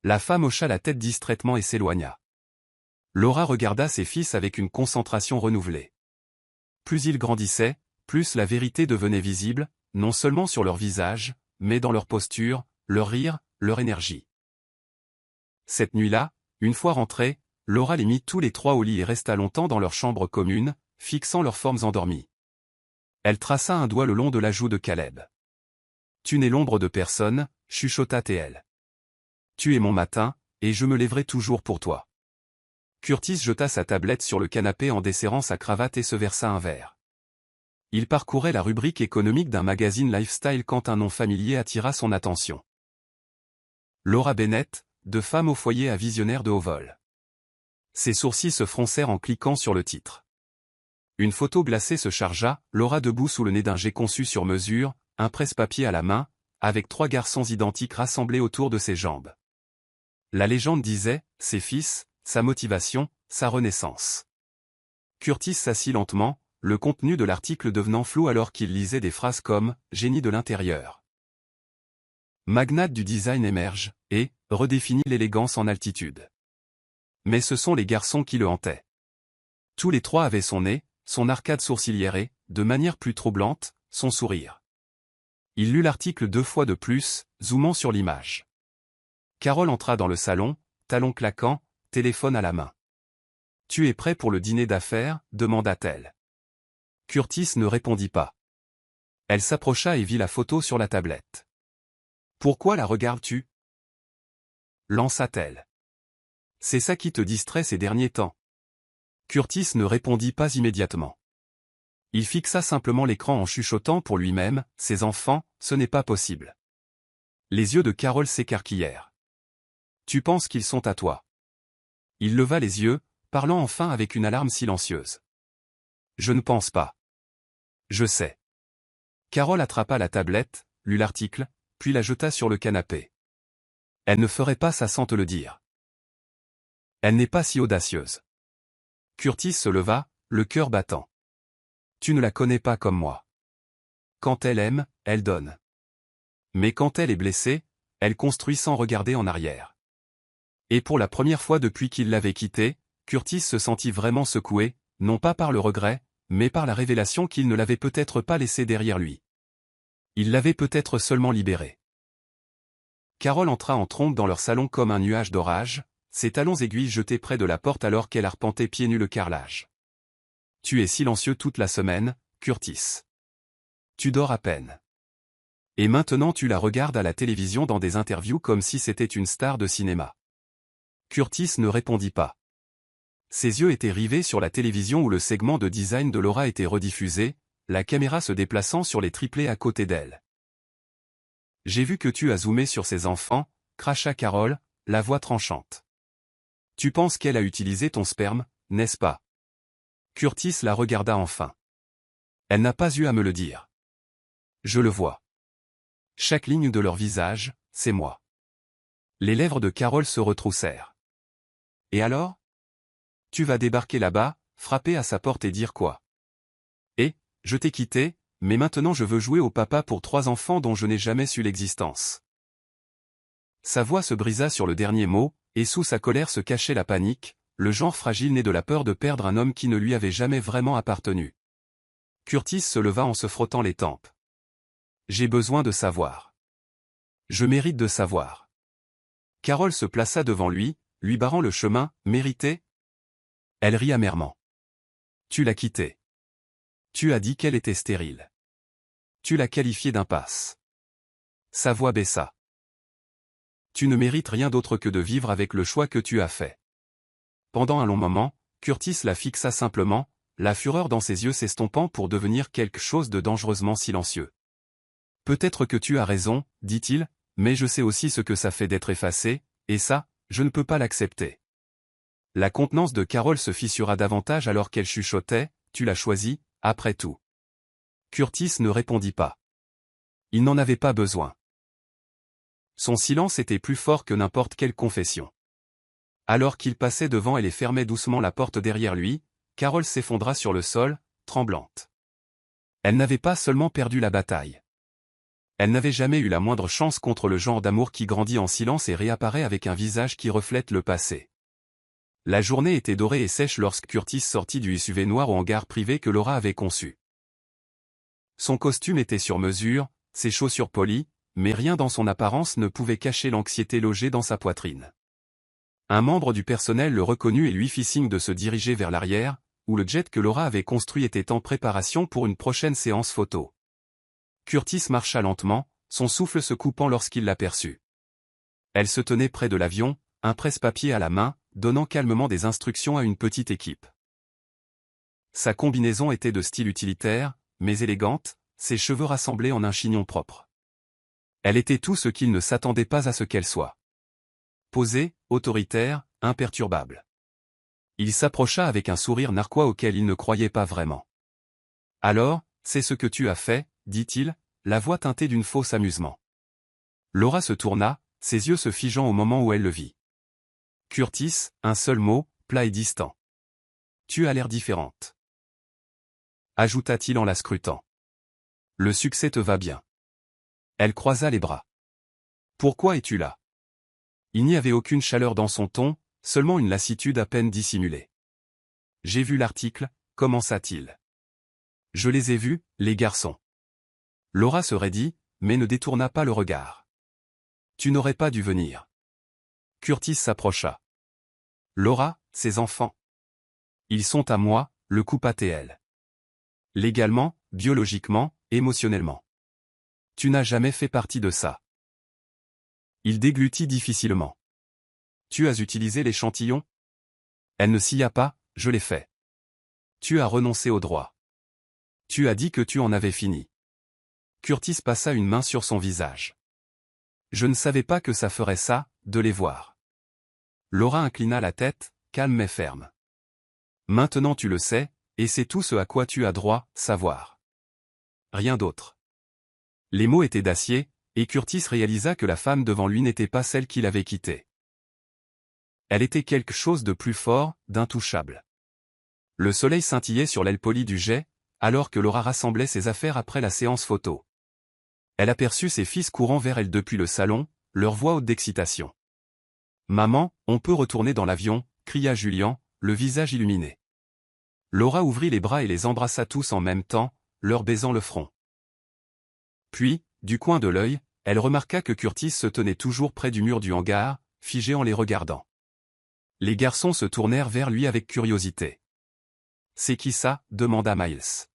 Speaker 1: La femme hocha la tête distraitement et s'éloigna. Laura regarda ses fils avec une concentration renouvelée. Plus ils grandissaient, plus la vérité devenait visible, non seulement sur leur visage, mais dans leur posture, leur rire, leur énergie. Cette nuit-là, une fois rentrés, Laura les mit tous les 3 au lit et resta longtemps dans leur chambre commune, fixant leurs formes endormies. Elle traça un doigt le long de la joue de Caleb. « Tu n'es l'ombre de personne » chuchota-t-elle. « Tu es mon matin, et je me lèverai toujours pour toi. » Curtis jeta sa tablette sur le canapé en desserrant sa cravate et se versa un verre. Il parcourait la rubrique économique d'un magazine lifestyle quand un nom familier attira son attention. Laura Bennett, de femme au foyer à visionnaire de haut vol. Ses sourcils se froncèrent en cliquant sur le titre. Une photo glacée se chargea, Laura debout sous le nez d'un jet conçu sur mesure, un presse-papier à la main, avec 3 garçons identiques rassemblés autour de ses jambes. La légende disait, ses fils, sa motivation, sa renaissance. Curtis s'assit lentement, le contenu de l'article devenant flou alors qu'il lisait des phrases comme « génie de l'intérieur ». Magnate du design émerge, et « redéfinit l'élégance en altitude ». Mais ce sont les garçons qui le hantaient. Tous les 3 avaient son nez, son arcade sourcilière et, de manière plus troublante, son sourire. Il lut l'article 2 fois de plus, zoomant sur l'image. Carole entra dans le salon, talons claquants, téléphone à la main. « Tu es prêt pour le dîner d'affaires » demanda-t-elle. Curtis ne répondit pas. Elle s'approcha et vit la photo sur la tablette. « Pourquoi la regardes-tu » lança-t-elle. « C'est ça qui te distrait ces derniers temps. » Curtis ne répondit pas immédiatement. Il fixa simplement l'écran en chuchotant pour lui-même, « Ces enfants, ce n'est pas possible. » Les yeux de Carole s'écarquillèrent. « Tu penses qu'ils sont à toi ?» Il leva les yeux, parlant enfin avec une alarme silencieuse. « Je ne pense pas. »« Je sais. » Carole attrapa la tablette, lut l'article, puis la jeta sur le canapé. « Elle ne ferait pas ça sans te le dire. Elle n'est pas si audacieuse. » Curtis se leva, le cœur battant. « Tu ne la connais pas comme moi. Quand elle aime, elle donne. Mais quand elle est blessée, elle construit sans regarder en arrière. » Et pour la première fois depuis qu'il l'avait quittée, Curtis se sentit vraiment secoué, non pas par le regret, mais par la révélation qu'il ne l'avait peut-être pas laissé derrière lui. Il l'avait peut-être seulement libéré. Carole entra en trombe dans leur salon comme un nuage d'orage, ses talons aiguilles jetés près de la porte alors qu'elle arpentait pieds nus le carrelage. « Tu es silencieux toute la semaine, Curtis. Tu dors à peine. Et maintenant tu la regardes à la télévision dans des interviews comme si c'était une star de cinéma. » Curtis ne répondit pas. Ses yeux étaient rivés sur la télévision où le segment de design de Laura était rediffusé, la caméra se déplaçant sur les triplés à côté d'elle. « J'ai vu que tu as zoomé sur ses enfants, » cracha Carole, la voix tranchante. « Tu penses qu'elle a utilisé ton sperme, n'est-ce pas? » Curtis la regarda enfin. « Elle n'a pas eu à me le dire. Je le vois. Chaque ligne de leur visage, c'est moi. » Les lèvres de Carole se retroussèrent. « Et alors? Tu vas débarquer là-bas, frapper à sa porte et dire quoi? Et, je t'ai quitté, mais maintenant je veux jouer au papa pour 3 enfants dont je n'ai jamais su l'existence. » Sa voix se brisa sur le dernier mot, et sous sa colère se cachait la panique, le genre fragile né de la peur de perdre un homme qui ne lui avait jamais vraiment appartenu. Curtis se leva en se frottant les tempes. « J'ai besoin de savoir. Je mérite de savoir. » Carole se plaça devant lui, lui barrant le chemin. « Mérité? » Elle rit amèrement. « Tu l'as quittée. Tu as dit qu'elle était stérile. Tu l'as qualifiée d'impasse. » Sa voix baissa. « Tu ne mérites rien d'autre que de vivre avec le choix que tu as fait. » Pendant un long moment, Curtis la fixa simplement, la fureur dans ses yeux s'estompant pour devenir quelque chose de dangereusement silencieux. « Peut-être que tu as raison, dit-il, mais je sais aussi ce que ça fait d'être effacé, et ça, je ne peux pas l'accepter. » La contenance de Carole se fissura davantage alors qu'elle chuchotait, « Tu l'as choisi, après tout. » Curtis ne répondit pas. Il n'en avait pas besoin. Son silence était plus fort que n'importe quelle confession. Alors qu'il passait devant elle et fermait doucement la porte derrière lui, Carole s'effondra sur le sol, tremblante. Elle n'avait pas seulement perdu la bataille. Elle n'avait jamais eu la moindre chance contre le genre d'amour qui grandit en silence et réapparaît avec un visage qui reflète le passé. La journée était dorée et sèche lorsque Curtis sortit du SUV noir au hangar privé que Laura avait conçu. Son costume était sur mesure, ses chaussures polies, mais rien dans son apparence ne pouvait cacher l'anxiété logée dans sa poitrine. Un membre du personnel le reconnut et lui fit signe de se diriger vers l'arrière, où le jet que Laura avait construit était en préparation pour une prochaine séance photo. Curtis marcha lentement, son souffle se coupant lorsqu'il l'aperçut. Elle se tenait près de l'avion, un presse-papier à la main, donnant calmement des instructions à une petite équipe. Sa combinaison était de style utilitaire, mais élégante, ses cheveux rassemblés en un chignon propre. Elle était tout ce qu'il ne s'attendait pas à ce qu'elle soit. Posée, autoritaire, imperturbable. Il s'approcha avec un sourire narquois auquel il ne croyait pas vraiment. « Alors, c'est ce que tu as fait, » dit-il, la voix teintée d'une fausse amusement. Laura se tourna, ses yeux se figeant au moment où elle le vit. Curtis, un seul mot, plat et distant. « Tu as l'air différente. » ajouta-t-il en la scrutant. « Le succès te va bien. » Elle croisa les bras. « Pourquoi es-tu là? » Il n'y avait aucune chaleur dans son ton, seulement une lassitude à peine dissimulée. « J'ai vu l'article, » commença-t-il. « Je les ai vus, les garçons. » Laura se raidit, mais ne détourna pas le regard. « Tu n'aurais pas dû venir. » Curtis s'approcha. « Laura, ces enfants. Ils sont à moi, le coupa-t-elle. Légalement, biologiquement, émotionnellement. Tu n'as jamais fait partie de ça. » Il déglutit difficilement. « Tu as utilisé l'échantillon? » Elle ne sia pas, « Je l'ai fait. » Tu as renoncé au droit. Tu as dit que tu en avais fini. Curtis passa une main sur son visage. « Je ne savais pas que ça ferait ça, de les voir. » Laura inclina la tête, calme mais ferme. « Maintenant tu le sais, et c'est tout ce à quoi tu as droit, savoir. Rien d'autre. » Les mots étaient d'acier, et Curtis réalisa que la femme devant lui n'était pas celle qu'il avait quittée. Elle était quelque chose de plus fort, d'intouchable. Le soleil scintillait sur l'aile polie du jet, alors que Laura rassemblait ses affaires après la séance photo. Elle aperçut ses fils courant vers elle depuis le salon, leur voix haute d'excitation. « Maman, on peut retourner dans l'avion » cria Julian, le visage illuminé. Laura ouvrit les bras et les embrassa tous en même temps, leur baisant le front. Puis, du coin de l'œil, elle remarqua que Curtis se tenait toujours près du mur du hangar, figé en les regardant. Les garçons se tournèrent vers lui avec curiosité. « C'est qui ça » demanda Miles.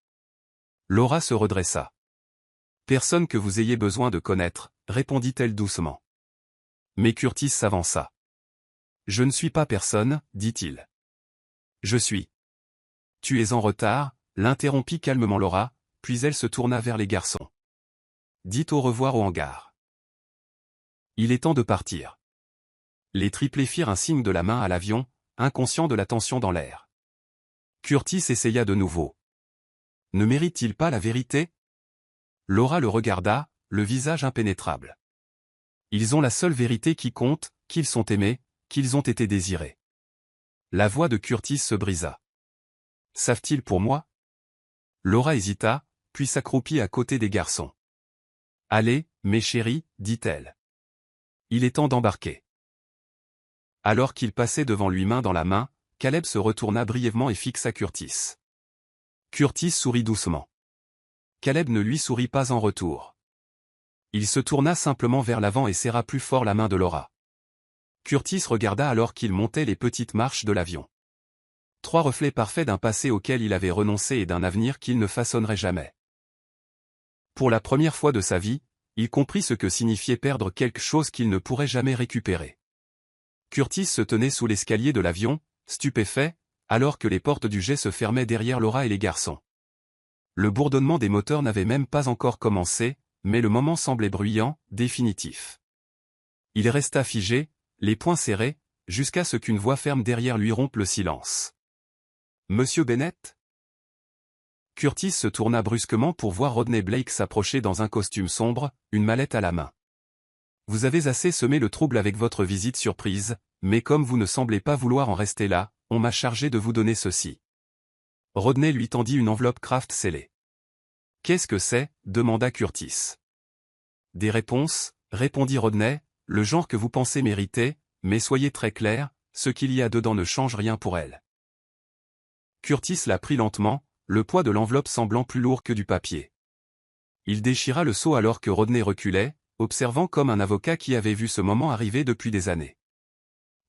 Speaker 1: Laura se redressa. « Personne que vous ayez besoin de connaître » répondit-elle doucement. Mais Curtis s'avança. « Je ne suis pas personne » dit-il. « Je suis. »« Tu es en retard » l'interrompit calmement Laura, puis elle se tourna vers les garçons. « Dites au revoir au hangar. Il est temps de partir. » Les triplés firent un signe de la main à l'avion, inconscients de la tension dans l'air. Curtis essaya de nouveau. « Ne mérite-t-il pas la vérité ?» Laura le regarda, le visage impénétrable. « Ils ont la seule vérité qui compte, qu'ils sont aimés, qu'ils ont été désirés. » La voix de Curtis se brisa. « Savent-ils pour moi ?» Laura hésita, puis s'accroupit à côté des garçons. « Allez, mes chéris, dit-elle. Il est temps d'embarquer. » Alors qu'il passait devant lui main dans la main, Caleb se retourna brièvement et fixa Curtis. Curtis sourit doucement. Caleb ne lui sourit pas en retour. Il se tourna simplement vers l'avant et serra plus fort la main de Laura. Curtis regarda alors qu'il montait les petites marches de l'avion. 3 reflets parfaits d'un passé auquel il avait renoncé et d'un avenir qu'il ne façonnerait jamais. Pour la première fois de sa vie, il comprit ce que signifiait perdre quelque chose qu'il ne pourrait jamais récupérer. Curtis se tenait sous l'escalier de l'avion, stupéfait, alors que les portes du jet se fermaient derrière Laura et les garçons. Le bourdonnement des moteurs n'avait même pas encore commencé, mais le moment semblait bruyant, définitif. Il resta figé, les poings serrés, jusqu'à ce qu'une voix ferme derrière lui rompe le silence. « Monsieur Bennett ?» Curtis se tourna brusquement pour voir Rodney Blake s'approcher dans un costume sombre, une mallette à la main. « Vous avez assez semé le trouble avec votre visite surprise, mais comme vous ne semblez pas vouloir en rester là, on m'a chargé de vous donner ceci. » Rodney lui tendit une enveloppe Kraft scellée. « Qu'est-ce que c'est » demanda Curtis. « Des réponses » répondit Rodney, « le genre que vous pensez mériter, mais soyez très clair, ce qu'il y a dedans ne change rien pour elle. » Curtis la prit lentement, le poids de l'enveloppe semblant plus lourd que du papier. Il déchira le sceau alors que Rodney reculait, observant comme un avocat qui avait vu ce moment arriver depuis des années.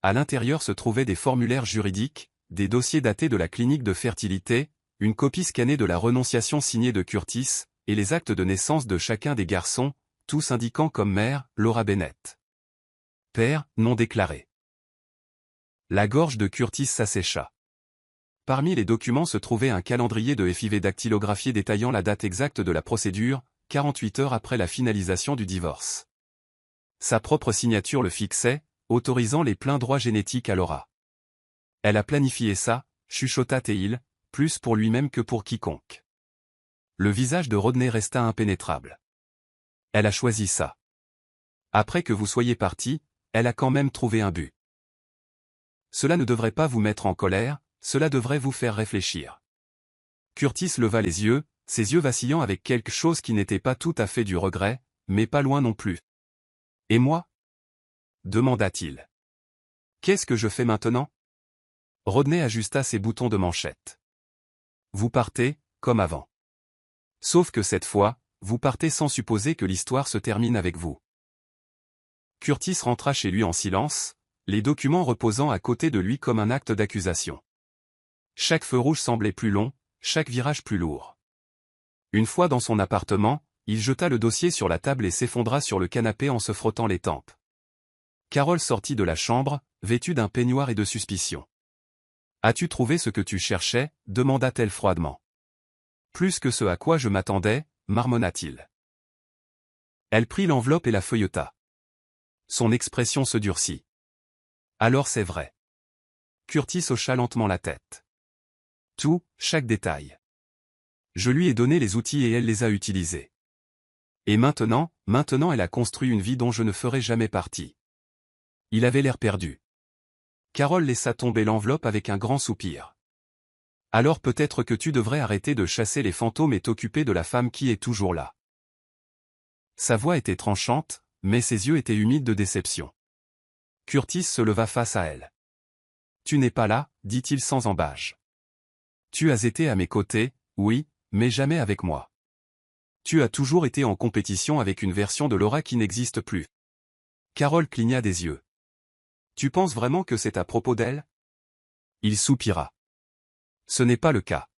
Speaker 1: À l'intérieur se trouvaient des formulaires juridiques, des dossiers datés de la clinique de fertilité, une copie scannée de la renonciation signée de Curtis, et les actes de naissance de chacun des garçons, tous indiquant comme mère, Laura Bennett. Père, non déclaré. La gorge de Curtis s'assécha. Parmi les documents se trouvait un calendrier de FIV dactylographié détaillant la date exacte de la procédure, 48 heures après la finalisation du divorce. Sa propre signature le fixait, autorisant les pleins droits génétiques à Laura. Elle a planifié ça, chuchota Teil, plus pour lui-même que pour quiconque. Le visage de Rodney resta impénétrable. Elle a choisi ça. Après que vous soyez parti, elle a quand même trouvé un but. Cela ne devrait pas vous mettre en colère, cela devrait vous faire réfléchir. Curtis leva les yeux, ses yeux vacillant avec quelque chose qui n'était pas tout à fait du regret, mais pas loin non plus. « Et moi ?» demanda-t-il. « Qu'est-ce que je fais maintenant ?» Rodney ajusta ses boutons de manchette. « Vous partez, comme avant. Sauf que cette fois, vous partez sans supposer que l'histoire se termine avec vous. » Curtis rentra chez lui en silence, les documents reposant à côté de lui comme un acte d'accusation. Chaque feu rouge semblait plus long, chaque virage plus lourd. Une fois dans son appartement, il jeta le dossier sur la table et s'effondra sur le canapé en se frottant les tempes. Carole sortit de la chambre, vêtue d'un peignoir et de suspicion. « As-tu trouvé ce que tu cherchais » demanda-t-elle froidement. « Plus que ce à quoi je m'attendais » marmonna-t-il. Elle prit l'enveloppe et la feuilleta. Son expression se durcit. « Alors c'est vrai. » Curtis hocha lentement la tête. Tout, chaque détail. Je lui ai donné les outils et elle les a utilisés. Et maintenant elle a construit une vie dont je ne ferai jamais partie. Il avait l'air perdu. Carole laissa tomber l'enveloppe avec un grand soupir. Alors peut-être que tu devrais arrêter de chasser les fantômes et t'occuper de la femme qui est toujours là. Sa voix était tranchante, mais ses yeux étaient humides de déception. Curtis se leva face à elle. Tu n'es pas là, dit-il sans embâche. Tu as été à mes côtés, oui, mais jamais avec moi. Tu as toujours été en compétition avec une version de Laura qui n'existe plus. Carole cligna des yeux. Tu penses vraiment que c'est à propos d'elle? Il soupira. Ce n'est pas le cas.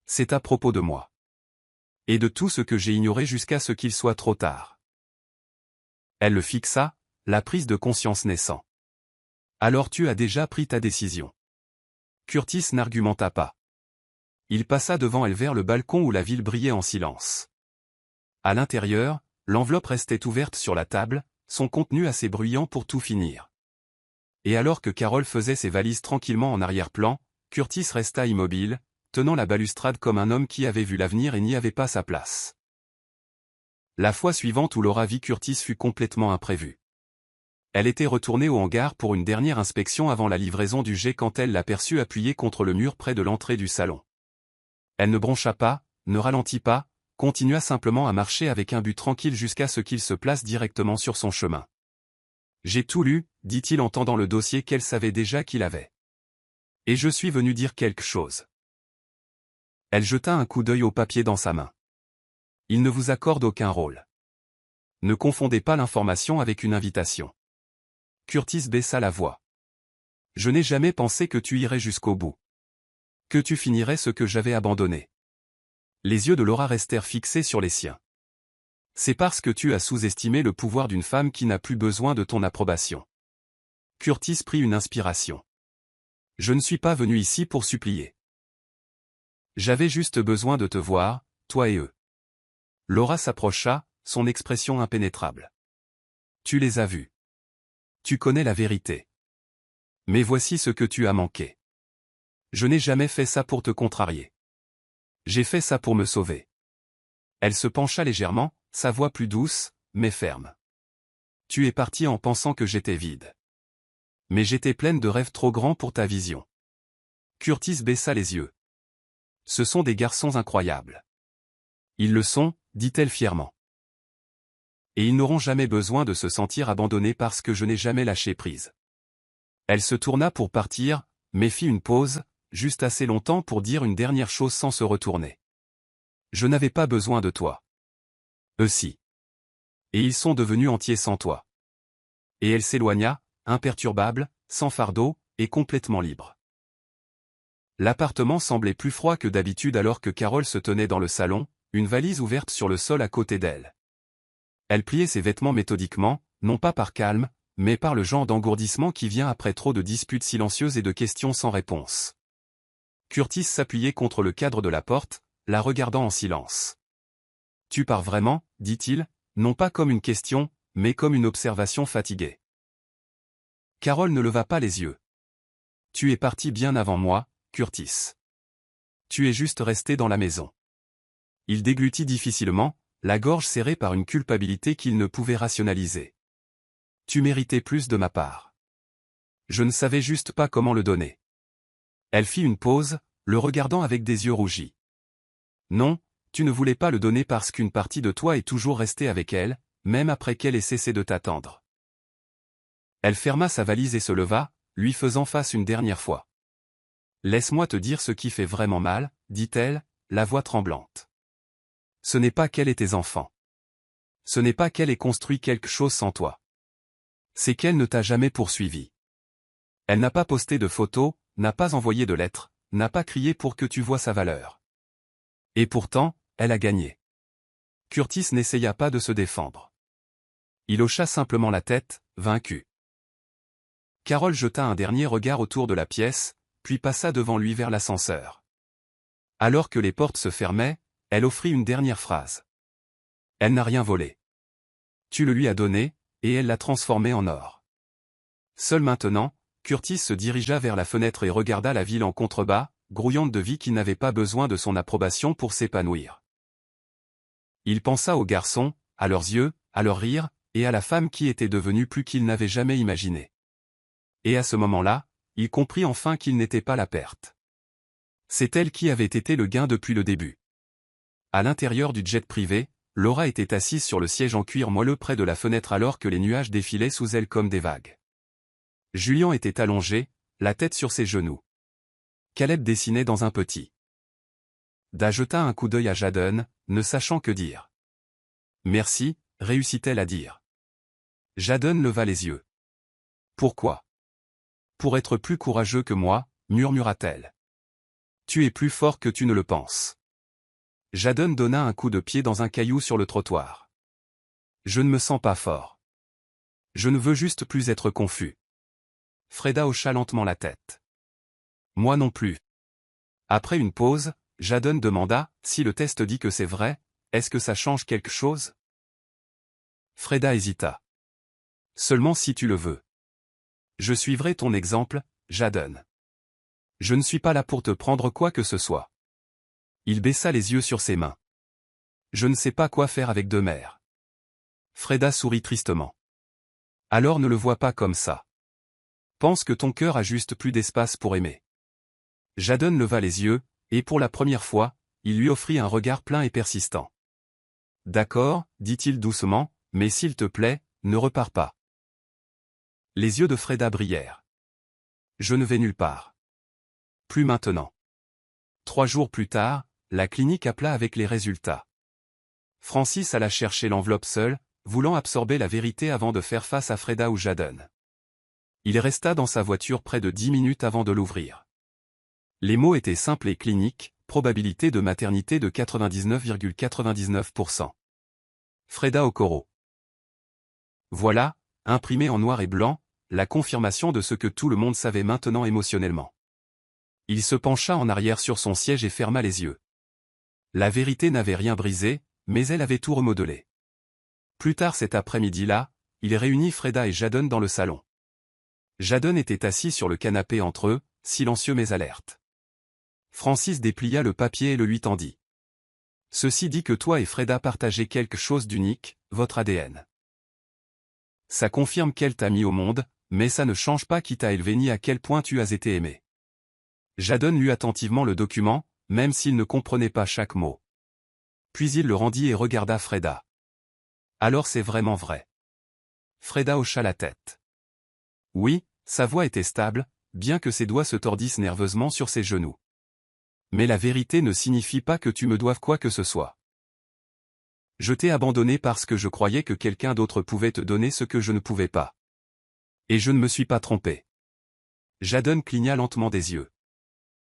Speaker 1: C'est à propos de moi. Et de tout ce que j'ai ignoré jusqu'à ce qu'il soit trop tard. Elle le fixa, la prise de conscience naissant. Alors tu as déjà pris ta décision. Curtis n'argumenta pas. Il passa devant elle vers le balcon où la ville brillait en silence. À l'intérieur, l'enveloppe restait ouverte sur la table, son contenu assez bruyant pour tout finir. Et alors que Carole faisait ses valises tranquillement en arrière-plan, Curtis resta immobile, tenant la balustrade comme un homme qui avait vu l'avenir et n'y avait pas sa place. La fois suivante où Laura vit Curtis fut complètement imprévue. Elle était retournée au hangar pour une dernière inspection avant la livraison du jet quand elle l'aperçut appuyé contre le mur près de l'entrée du salon. Elle ne broncha pas, ne ralentit pas, continua simplement à marcher avec un but tranquille jusqu'à ce qu'il se place directement sur son chemin. « J'ai tout lu », dit-il en tendant le dossier qu'elle savait déjà qu'il avait. « Et je suis venu dire quelque chose. » Elle jeta un coup d'œil au papier dans sa main. « Il ne vous accorde aucun rôle. Ne confondez pas l'information avec une invitation. » Curtis baissa la voix. « Je n'ai jamais pensé que tu irais jusqu'au bout. Que tu finirais ce que j'avais abandonné. » Les yeux de Laura restèrent fixés sur les siens. « C'est parce que tu as sous-estimé le pouvoir d'une femme qui n'a plus besoin de ton approbation. » Curtis prit une inspiration. « Je ne suis pas venu ici pour supplier. J'avais juste besoin de te voir, toi et eux. » Laura s'approcha, son expression impénétrable. « Tu les as vus. Tu connais la vérité. Mais voici ce que tu as manqué. Je n'ai jamais fait ça pour te contrarier. J'ai fait ça pour me sauver. » Elle se pencha légèrement, sa voix plus douce, mais ferme. « Tu es parti en pensant que j'étais vide. Mais j'étais pleine de rêves trop grands pour ta vision. » Curtis baissa les yeux. « Ce sont des garçons incroyables. »« Ils le sont, dit-elle fièrement. Et ils n'auront jamais besoin de se sentir abandonnés parce que je n'ai jamais lâché prise. » Elle se tourna pour partir, mais fit une pause, juste assez longtemps pour dire une dernière chose sans se retourner. « Je n'avais pas besoin de toi. Eux si. Et ils sont devenus entiers sans toi. » Et elle s'éloigna, imperturbable, sans fardeau, et complètement libre. L'appartement semblait plus froid que d'habitude alors que Carole se tenait dans le salon, une valise ouverte sur le sol à côté d'elle. Elle pliait ses vêtements méthodiquement, non pas par calme, mais par le genre d'engourdissement qui vient après trop de disputes silencieuses et de questions sans réponse. Curtis s'appuyait contre le cadre de la porte, la regardant en silence. « Tu pars vraiment ?» dit-il, non pas comme une question, mais comme une observation fatiguée. Carole ne leva pas les yeux. « Tu es parti bien avant moi, Curtis. Tu es juste resté dans la maison. » Il déglutit difficilement, la gorge serrée par une culpabilité qu'il ne pouvait rationaliser. « Tu méritais plus de ma part. Je ne savais juste pas comment le donner. » Elle fit une pause, le regardant avec des yeux rougis. « Non, tu ne voulais pas le donner parce qu'une partie de toi est toujours restée avec elle, même après qu'elle ait cessé de t'attendre. » Elle ferma sa valise et se leva, lui faisant face une dernière fois. « Laisse-moi te dire ce qui fait vraiment mal, » dit-elle, la voix tremblante. « Ce n'est pas qu'elle ait tes enfants. Ce n'est pas qu'elle ait construit quelque chose sans toi. C'est qu'elle ne t'a jamais poursuivi. Elle n'a pas posté de photos, n'a pas envoyé de lettres, n'a pas crié pour que tu vois sa valeur. Et pourtant, elle a gagné. » Curtis n'essaya pas de se défendre. Il hocha simplement la tête, vaincu. Carole jeta un dernier regard autour de la pièce, puis passa devant lui vers l'ascenseur. Alors que les portes se fermaient, elle offrit une dernière phrase. Elle n'a rien volé. Tu le lui as donné, et elle l'a transformé en or. Seul maintenant, Curtis se dirigea vers la fenêtre et regarda la ville en contrebas, grouillante de vie qui n'avait pas besoin de son approbation pour s'épanouir. Il pensa aux garçons, à leurs yeux, à leurs rires, et à la femme qui était devenue plus qu'il n'avait jamais imaginé. Et à ce moment-là, il comprit enfin qu'il n'était pas la perte. C'est elle qui avait été le gain depuis le début. À l'intérieur du jet privé, Laura était assise sur le siège en cuir moelleux près de la fenêtre alors que les nuages défilaient sous elle comme des vagues. Julian était allongé, la tête sur ses genoux. Caleb dessinait dans un petit. Da jeta un coup d'œil à Jadon, ne sachant que dire. Merci, réussit-elle à dire. Jadon leva les yeux. Pourquoi? Pour être plus courageux que moi, murmura-t-elle. Tu es plus fort que tu ne le penses. Jadon donna un coup de pied dans un caillou sur le trottoir. Je ne me sens pas fort. Je ne veux juste plus être confus. Freda hocha lentement la tête. Moi non plus. Après une pause, Jadon demanda, si le test dit que c'est vrai, est-ce que ça change quelque chose? Freda hésita. Seulement si tu le veux. Je suivrai ton exemple, Jadon. Je ne suis pas là pour te prendre quoi que ce soit. Il baissa les yeux sur ses mains. Je ne sais pas quoi faire avec deux mères. Freda sourit tristement. Alors ne le vois pas comme ça. Pense que ton cœur a juste plus d'espace pour aimer. Jadon leva les yeux, et pour la première fois, il lui offrit un regard plein et persistant. D'accord, dit-il doucement, mais s'il te plaît, ne repars pas. Les yeux de Freda brillèrent. Je ne vais nulle part. Plus maintenant. 3 jours plus tard, la clinique appela avec les résultats. Francis alla chercher l'enveloppe seule, voulant absorber la vérité avant de faire face à Freda ou Jadon. Il resta dans sa voiture près de 10 minutes avant de l'ouvrir. Les mots étaient simples et cliniques, probabilité de maternité de 99,99%. Freda Okoro. Voilà, imprimé en noir et blanc, la confirmation de ce que tout le monde savait maintenant émotionnellement. Il se pencha en arrière sur son siège et ferma les yeux. La vérité n'avait rien brisé, mais elle avait tout remodelé. Plus tard cet après-midi-là, il réunit Freda et Jadon dans le salon. Jadon était assis sur le canapé entre eux, silencieux mais alerte. Francis déplia le papier et le lui tendit. Ceci dit que toi et Freda partagez quelque chose d'unique, votre ADN. Ça confirme qu'elle t'a mis au monde, mais ça ne change pas qui t'a élevé ni à quel point tu as été aimé. Jadon lut attentivement le document, même s'il ne comprenait pas chaque mot. Puis il le rendit et regarda Freda. Alors c'est vraiment vrai. Freda hocha la tête. Oui, sa voix était stable, bien que ses doigts se tordissent nerveusement sur ses genoux. Mais la vérité ne signifie pas que tu me doives quoi que ce soit. Je t'ai abandonné parce que je croyais que quelqu'un d'autre pouvait te donner ce que je ne pouvais pas. Et je ne me suis pas trompé. Jadon cligna lentement des yeux.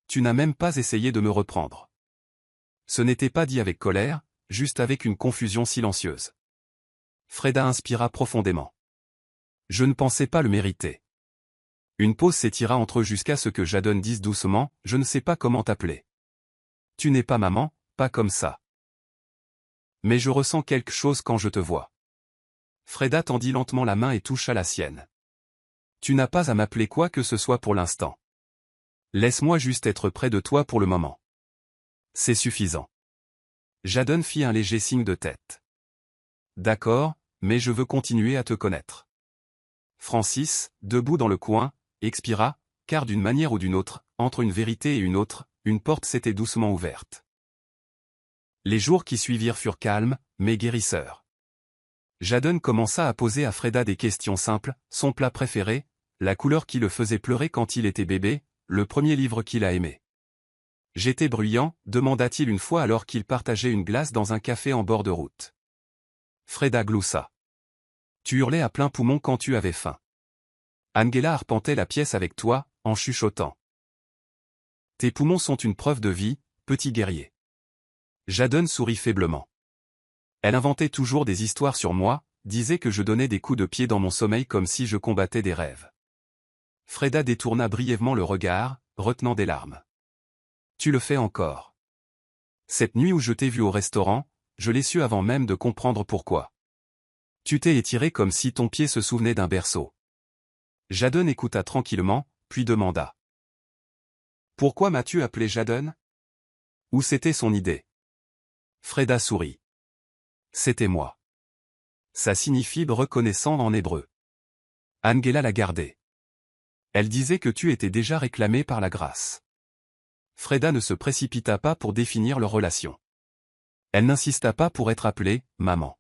Speaker 1: Tu n'as même pas essayé de me reprendre. Ce n'était pas dit avec colère, juste avec une confusion silencieuse. Freda inspira profondément. Je ne pensais pas le mériter. Une pause s'étira entre eux jusqu'à ce que Jadon dise doucement, je ne sais pas comment t'appeler. Tu n'es pas maman, pas comme ça. Mais je ressens quelque chose quand je te vois. Freda tendit lentement la main et toucha la sienne. Tu n'as pas à m'appeler quoi que ce soit pour l'instant. Laisse-moi juste être près de toi pour le moment. C'est suffisant. Jadon fit un léger signe de tête. D'accord, mais je veux continuer à te connaître. Francis, debout dans le coin, expira, car d'une manière ou d'une autre, entre une vérité et une autre, une porte s'était doucement ouverte. Les jours qui suivirent furent calmes, mais guérisseurs. Jadon commença à poser à Freda des questions simples, son plat préféré, la couleur qui le faisait pleurer quand il était bébé, le premier livre qu'il a aimé. J'étais bruyant, demanda-t-il une fois alors qu'il partageait une glace dans un café en bord de route. Freda gloussa. Tu hurlais à plein poumon quand tu avais faim. Angela arpentait la pièce avec toi, en chuchotant. Tes poumons sont une preuve de vie, petit guerrier. Jadon sourit faiblement. Elle inventait toujours des histoires sur moi, disait que je donnais des coups de pied dans mon sommeil comme si je combattais des rêves. Freda détourna brièvement le regard, retenant des larmes. Tu le fais encore. Cette nuit où je t'ai vu au restaurant, je l'ai su avant même de comprendre pourquoi. Tu t'es étiré comme si ton pied se souvenait d'un berceau. Jadon écouta tranquillement, puis demanda. Pourquoi m'as-tu appelé Jadon? Ou c'était son idée? Freda sourit. C'était moi. Ça signifie reconnaissant en hébreu. Angela l'a gardé. Elle disait que tu étais déjà réclamé par la grâce. Freda ne se précipita pas pour définir leur relation. Elle n'insista pas pour être appelée « maman ».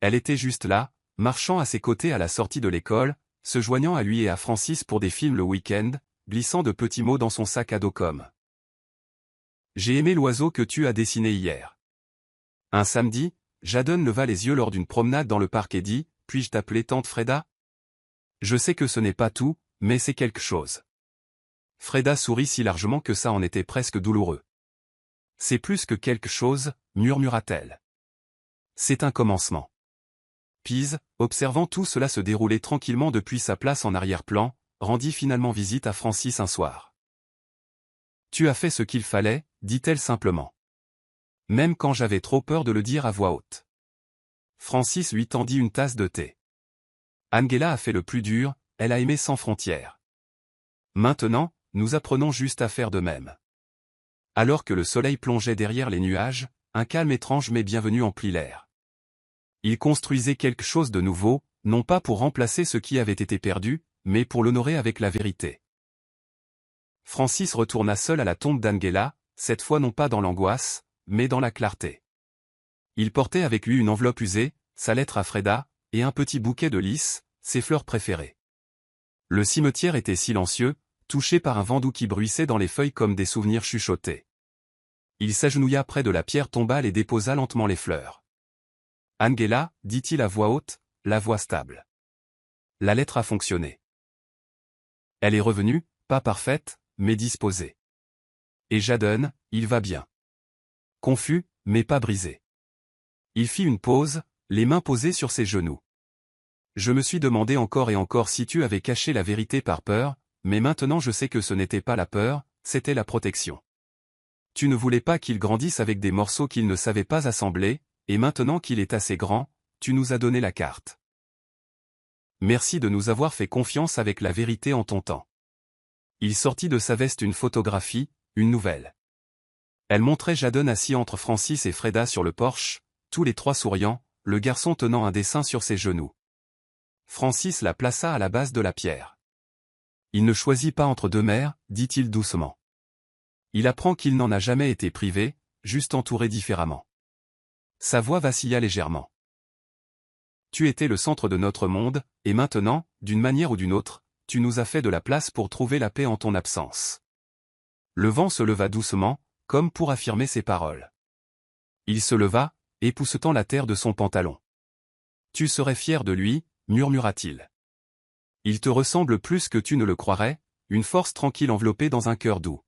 Speaker 1: Elle était juste là, marchant à ses côtés à la sortie de l'école, se joignant à lui et à Francis pour des films le week-end, glissant de petits mots dans son sac à dos comme. J'ai aimé l'oiseau que tu as dessiné hier. Un samedi, Jadon leva les yeux lors d'une promenade dans le parc et dit, puis-je t'appeler tante Freda? Je sais que ce n'est pas tout, mais c'est quelque chose. Freda sourit si largement que ça en était presque douloureux. C'est plus que quelque chose, murmura-t-elle. C'est un commencement. Pise, observant tout cela se dérouler tranquillement depuis sa place en arrière-plan, rendit finalement visite à Francis un soir. Tu as fait ce qu'il fallait, dit-elle simplement. Même quand j'avais trop peur de le dire à voix haute. Francis lui tendit une tasse de thé. Angela a fait le plus dur, elle a aimé sans frontières. Maintenant, nous apprenons juste à faire de même. Alors que le soleil plongeait derrière les nuages, un calme étrange mais bienvenu emplit l'air. Il construisait quelque chose de nouveau, non pas pour remplacer ce qui avait été perdu, mais pour l'honorer avec la vérité. Francis retourna seul à la tombe d'Angela, cette fois non pas dans l'angoisse, mais dans la clarté. Il portait avec lui une enveloppe usée, sa lettre à Freda, et un petit bouquet de lys, ses fleurs préférées. Le cimetière était silencieux, touché par un vent doux qui bruissait dans les feuilles comme des souvenirs chuchotés. Il s'agenouilla près de la pierre tombale et déposa lentement les fleurs. « Angela, dit-il à voix haute, la voix stable. La lettre a fonctionné. Elle est revenue, pas parfaite, mais disposée. Et Jadon, il va bien. Confus, mais pas brisé. » Il fit une pause, les mains posées sur ses genoux. Je me suis demandé encore et encore si tu avais caché la vérité par peur, mais maintenant je sais que ce n'était pas la peur, c'était la protection. Tu ne voulais pas qu'il grandisse avec des morceaux qu'il ne savait pas assembler, et maintenant qu'il est assez grand, tu nous as donné la carte. Merci de nous avoir fait confiance avec la vérité en ton temps. Il sortit de sa veste une photographie, une nouvelle. Elle montrait Jadon assis entre Francis et Freda sur le porche, tous les trois souriants, le garçon tenant un dessin sur ses genoux. Francis la plaça à la base de la pierre. Il ne choisit pas entre deux mères, dit-il doucement. Il apprend qu'il n'en a jamais été privé, juste entouré différemment. Sa voix vacilla légèrement. Tu étais le centre de notre monde, et maintenant, d'une manière ou d'une autre, tu nous as fait de la place pour trouver la paix en ton absence. Le vent se leva doucement, comme pour affirmer ses paroles. Il se leva, époussetant la terre de son pantalon. Tu serais fier de lui, murmura-t-il. Il te ressemble plus que tu ne le croirais, une force tranquille enveloppée dans un cœur doux.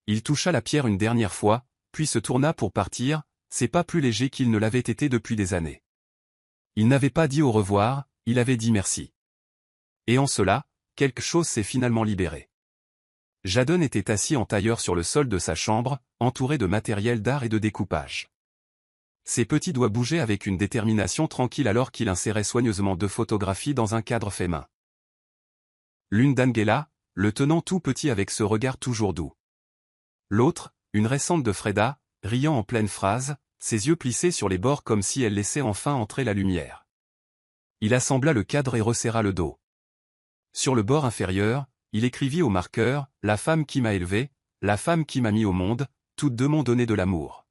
Speaker 1: Il toucha la pierre une dernière fois, puis se tourna pour partir, c'est pas plus léger qu'il ne l'avait été depuis des années. Il n'avait pas dit au revoir, il avait dit merci. Et en cela, quelque chose s'est finalement libéré. Jadon était assis en tailleur sur le sol de sa chambre, entouré de matériel d'art et de découpage. Ses petits doigts bougeaient avec une détermination tranquille alors qu'il insérait soigneusement deux photographies dans un cadre fait main. L'une d'Angela, le tenant tout petit avec ce regard toujours doux. L'autre, une récente de Freda, riant en pleine phrase, ses yeux plissés sur les bords comme si elle laissait enfin entrer la lumière. Il assembla le cadre et resserra le dos. Sur le bord inférieur, il écrivit au marqueur, « La femme qui m'a élevé, la femme qui m'a mis au monde, toutes deux m'ont donné de l'amour. »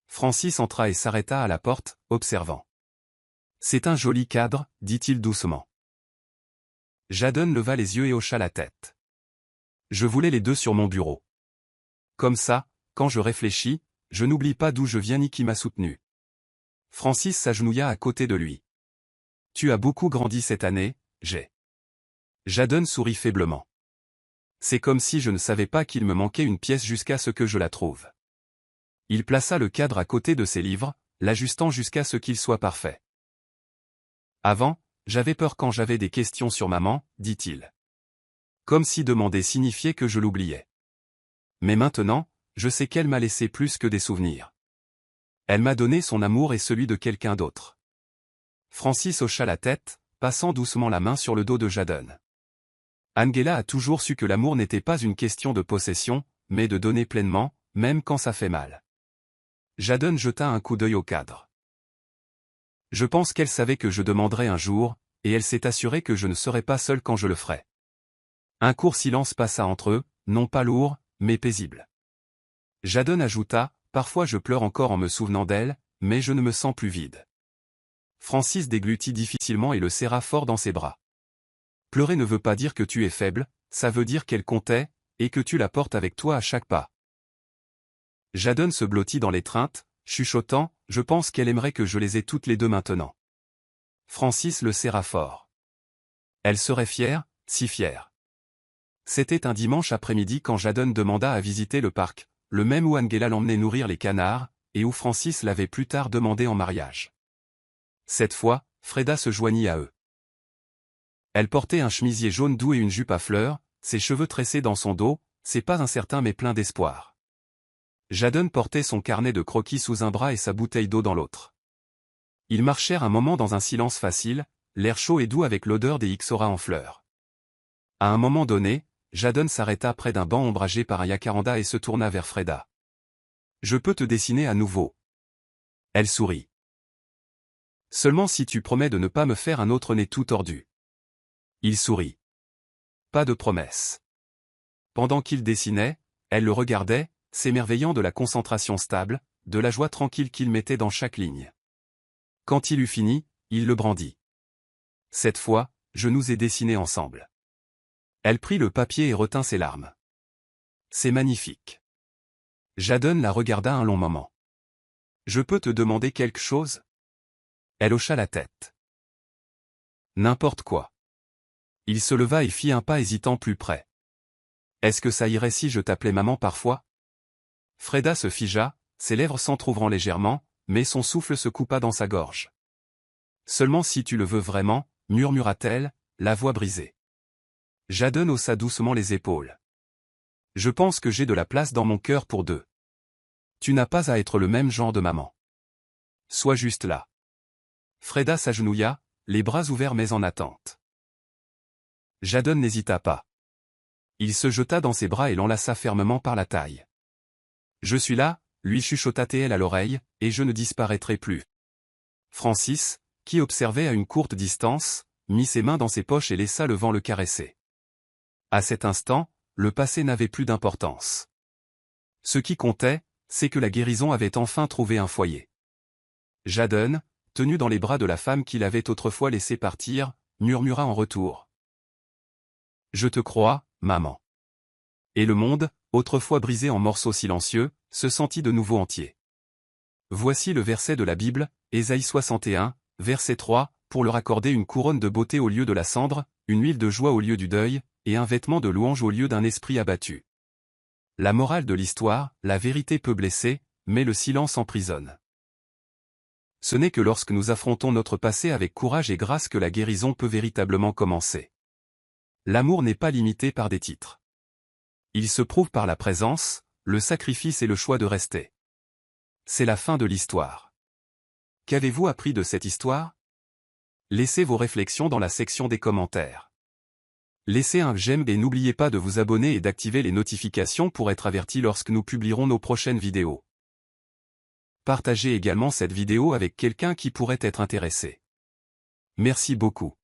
Speaker 1: Francis entra et s'arrêta à la porte, observant. « C'est un joli cadre, dit-il doucement. » Jadon leva les yeux et hocha la tête. « Je voulais les deux sur mon bureau. Comme ça, quand je réfléchis, je n'oublie pas d'où je viens ni qui m'a soutenu. » Francis s'agenouilla à côté de lui. « Tu as beaucoup grandi cette année, j'ai. » Jadon sourit faiblement. « C'est comme si je ne savais pas qu'il me manquait une pièce jusqu'à ce que je la trouve. » Il plaça le cadre à côté de ses livres, l'ajustant jusqu'à ce qu'il soit parfait. « Avant, j'avais peur quand j'avais des questions sur maman, dit-il. Comme si demander signifiait que je l'oubliais. Mais maintenant, je sais qu'elle m'a laissé plus que des souvenirs. Elle m'a donné son amour et celui de quelqu'un d'autre. » Francis hocha la tête, passant doucement la main sur le dos de Jadon. Angela a toujours su que l'amour n'était pas une question de possession, mais de donner pleinement, même quand ça fait mal. Jadon jeta un coup d'œil au cadre. Je pense qu'elle savait que je demanderais un jour, et elle s'est assurée que je ne serais pas seul quand je le ferais. Un court silence passa entre eux, non pas lourd, mais paisible. Jadon ajouta, parfois je pleure encore en me souvenant d'elle, mais je ne me sens plus vide. Francis déglutit difficilement et le serra fort dans ses bras. Pleurer ne veut pas dire que tu es faible, ça veut dire qu'elle comptait, et que tu la portes avec toi à chaque pas. Jadon se blottit dans l'étreinte, chuchotant, je pense qu'elle aimerait que je les ai toutes les deux maintenant. Francis le serra fort. Elle serait fière, si fière. C'était un dimanche après-midi quand Jadon demanda à visiter le parc, le même où Angela l'emmenait nourrir les canards, et où Francis l'avait plus tard demandé en mariage. Cette fois, Freda se joignit à eux. Elle portait un chemisier jaune doux et une jupe à fleurs, ses cheveux tressés dans son dos, ses pas incertains mais pleins d'espoir. Jadon portait son carnet de croquis sous un bras et sa bouteille d'eau dans l'autre. Ils marchèrent un moment dans un silence facile, l'air chaud et doux avec l'odeur des ixoras en fleurs. À un moment donné, Jadon s'arrêta près d'un banc ombragé par un jacaranda et se tourna vers Freda. « Je peux te dessiner à nouveau. » Elle sourit. « Seulement si tu promets de ne pas me faire un autre nez tout tordu. » Il sourit. Pas de promesse. Pendant qu'il dessinait, elle le regardait, s'émerveillant de la concentration stable, de la joie tranquille qu'il mettait dans chaque ligne. Quand il eut fini, il le brandit. Cette fois, je nous ai dessinés ensemble. Elle prit le papier et retint ses larmes. C'est magnifique. Jadon la regarda un long moment. Je peux te demander quelque chose? Elle hocha la tête. N'importe quoi. Il se leva et fit un pas hésitant plus près. Est-ce que ça irait si je t'appelais maman parfois? Freda se figea, ses lèvres s'entr'ouvrant légèrement, mais son souffle se coupa dans sa gorge. Seulement si tu le veux vraiment, murmura-t-elle, la voix brisée. Jadon haussa doucement les épaules. Je pense que j'ai de la place dans mon cœur pour deux. Tu n'as pas à être le même genre de maman. Sois juste là. Freda s'agenouilla, les bras ouverts mais en attente. Jadon n'hésita pas. Il se jeta dans ses bras et l'enlaça fermement par la taille. Je suis là, lui chuchota-t-elle à l'oreille, et je ne disparaîtrai plus. Francis, qui observait à une courte distance, mit ses mains dans ses poches et laissa le vent le caresser. À cet instant, le passé n'avait plus d'importance. Ce qui comptait, c'est que la guérison avait enfin trouvé un foyer. Jadon, tenu dans les bras de la femme qu'il avait autrefois laissé partir, murmura en retour. Je te crois, maman. Et le monde, autrefois brisé en morceaux silencieux, se sentit de nouveau entier. Voici le verset de la Bible, Ésaïe 61, verset 3, pour leur accorder une couronne de beauté au lieu de la cendre, une huile de joie au lieu du deuil, et un vêtement de louange au lieu d'un esprit abattu. La morale de l'histoire, la vérité peut blesser, mais le silence emprisonne. Ce n'est que lorsque nous affrontons notre passé avec courage et grâce que la guérison peut véritablement commencer. L'amour n'est pas limité par des titres. Il se prouve par la présence, le sacrifice et le choix de rester. C'est la fin de l'histoire. Qu'avez-vous appris de cette histoire? Laissez vos réflexions dans la section des commentaires. Laissez un j'aime et n'oubliez pas de vous abonner et d'activer les notifications pour être averti lorsque nous publierons nos prochaines vidéos. Partagez également cette vidéo avec quelqu'un qui pourrait être intéressé. Merci beaucoup.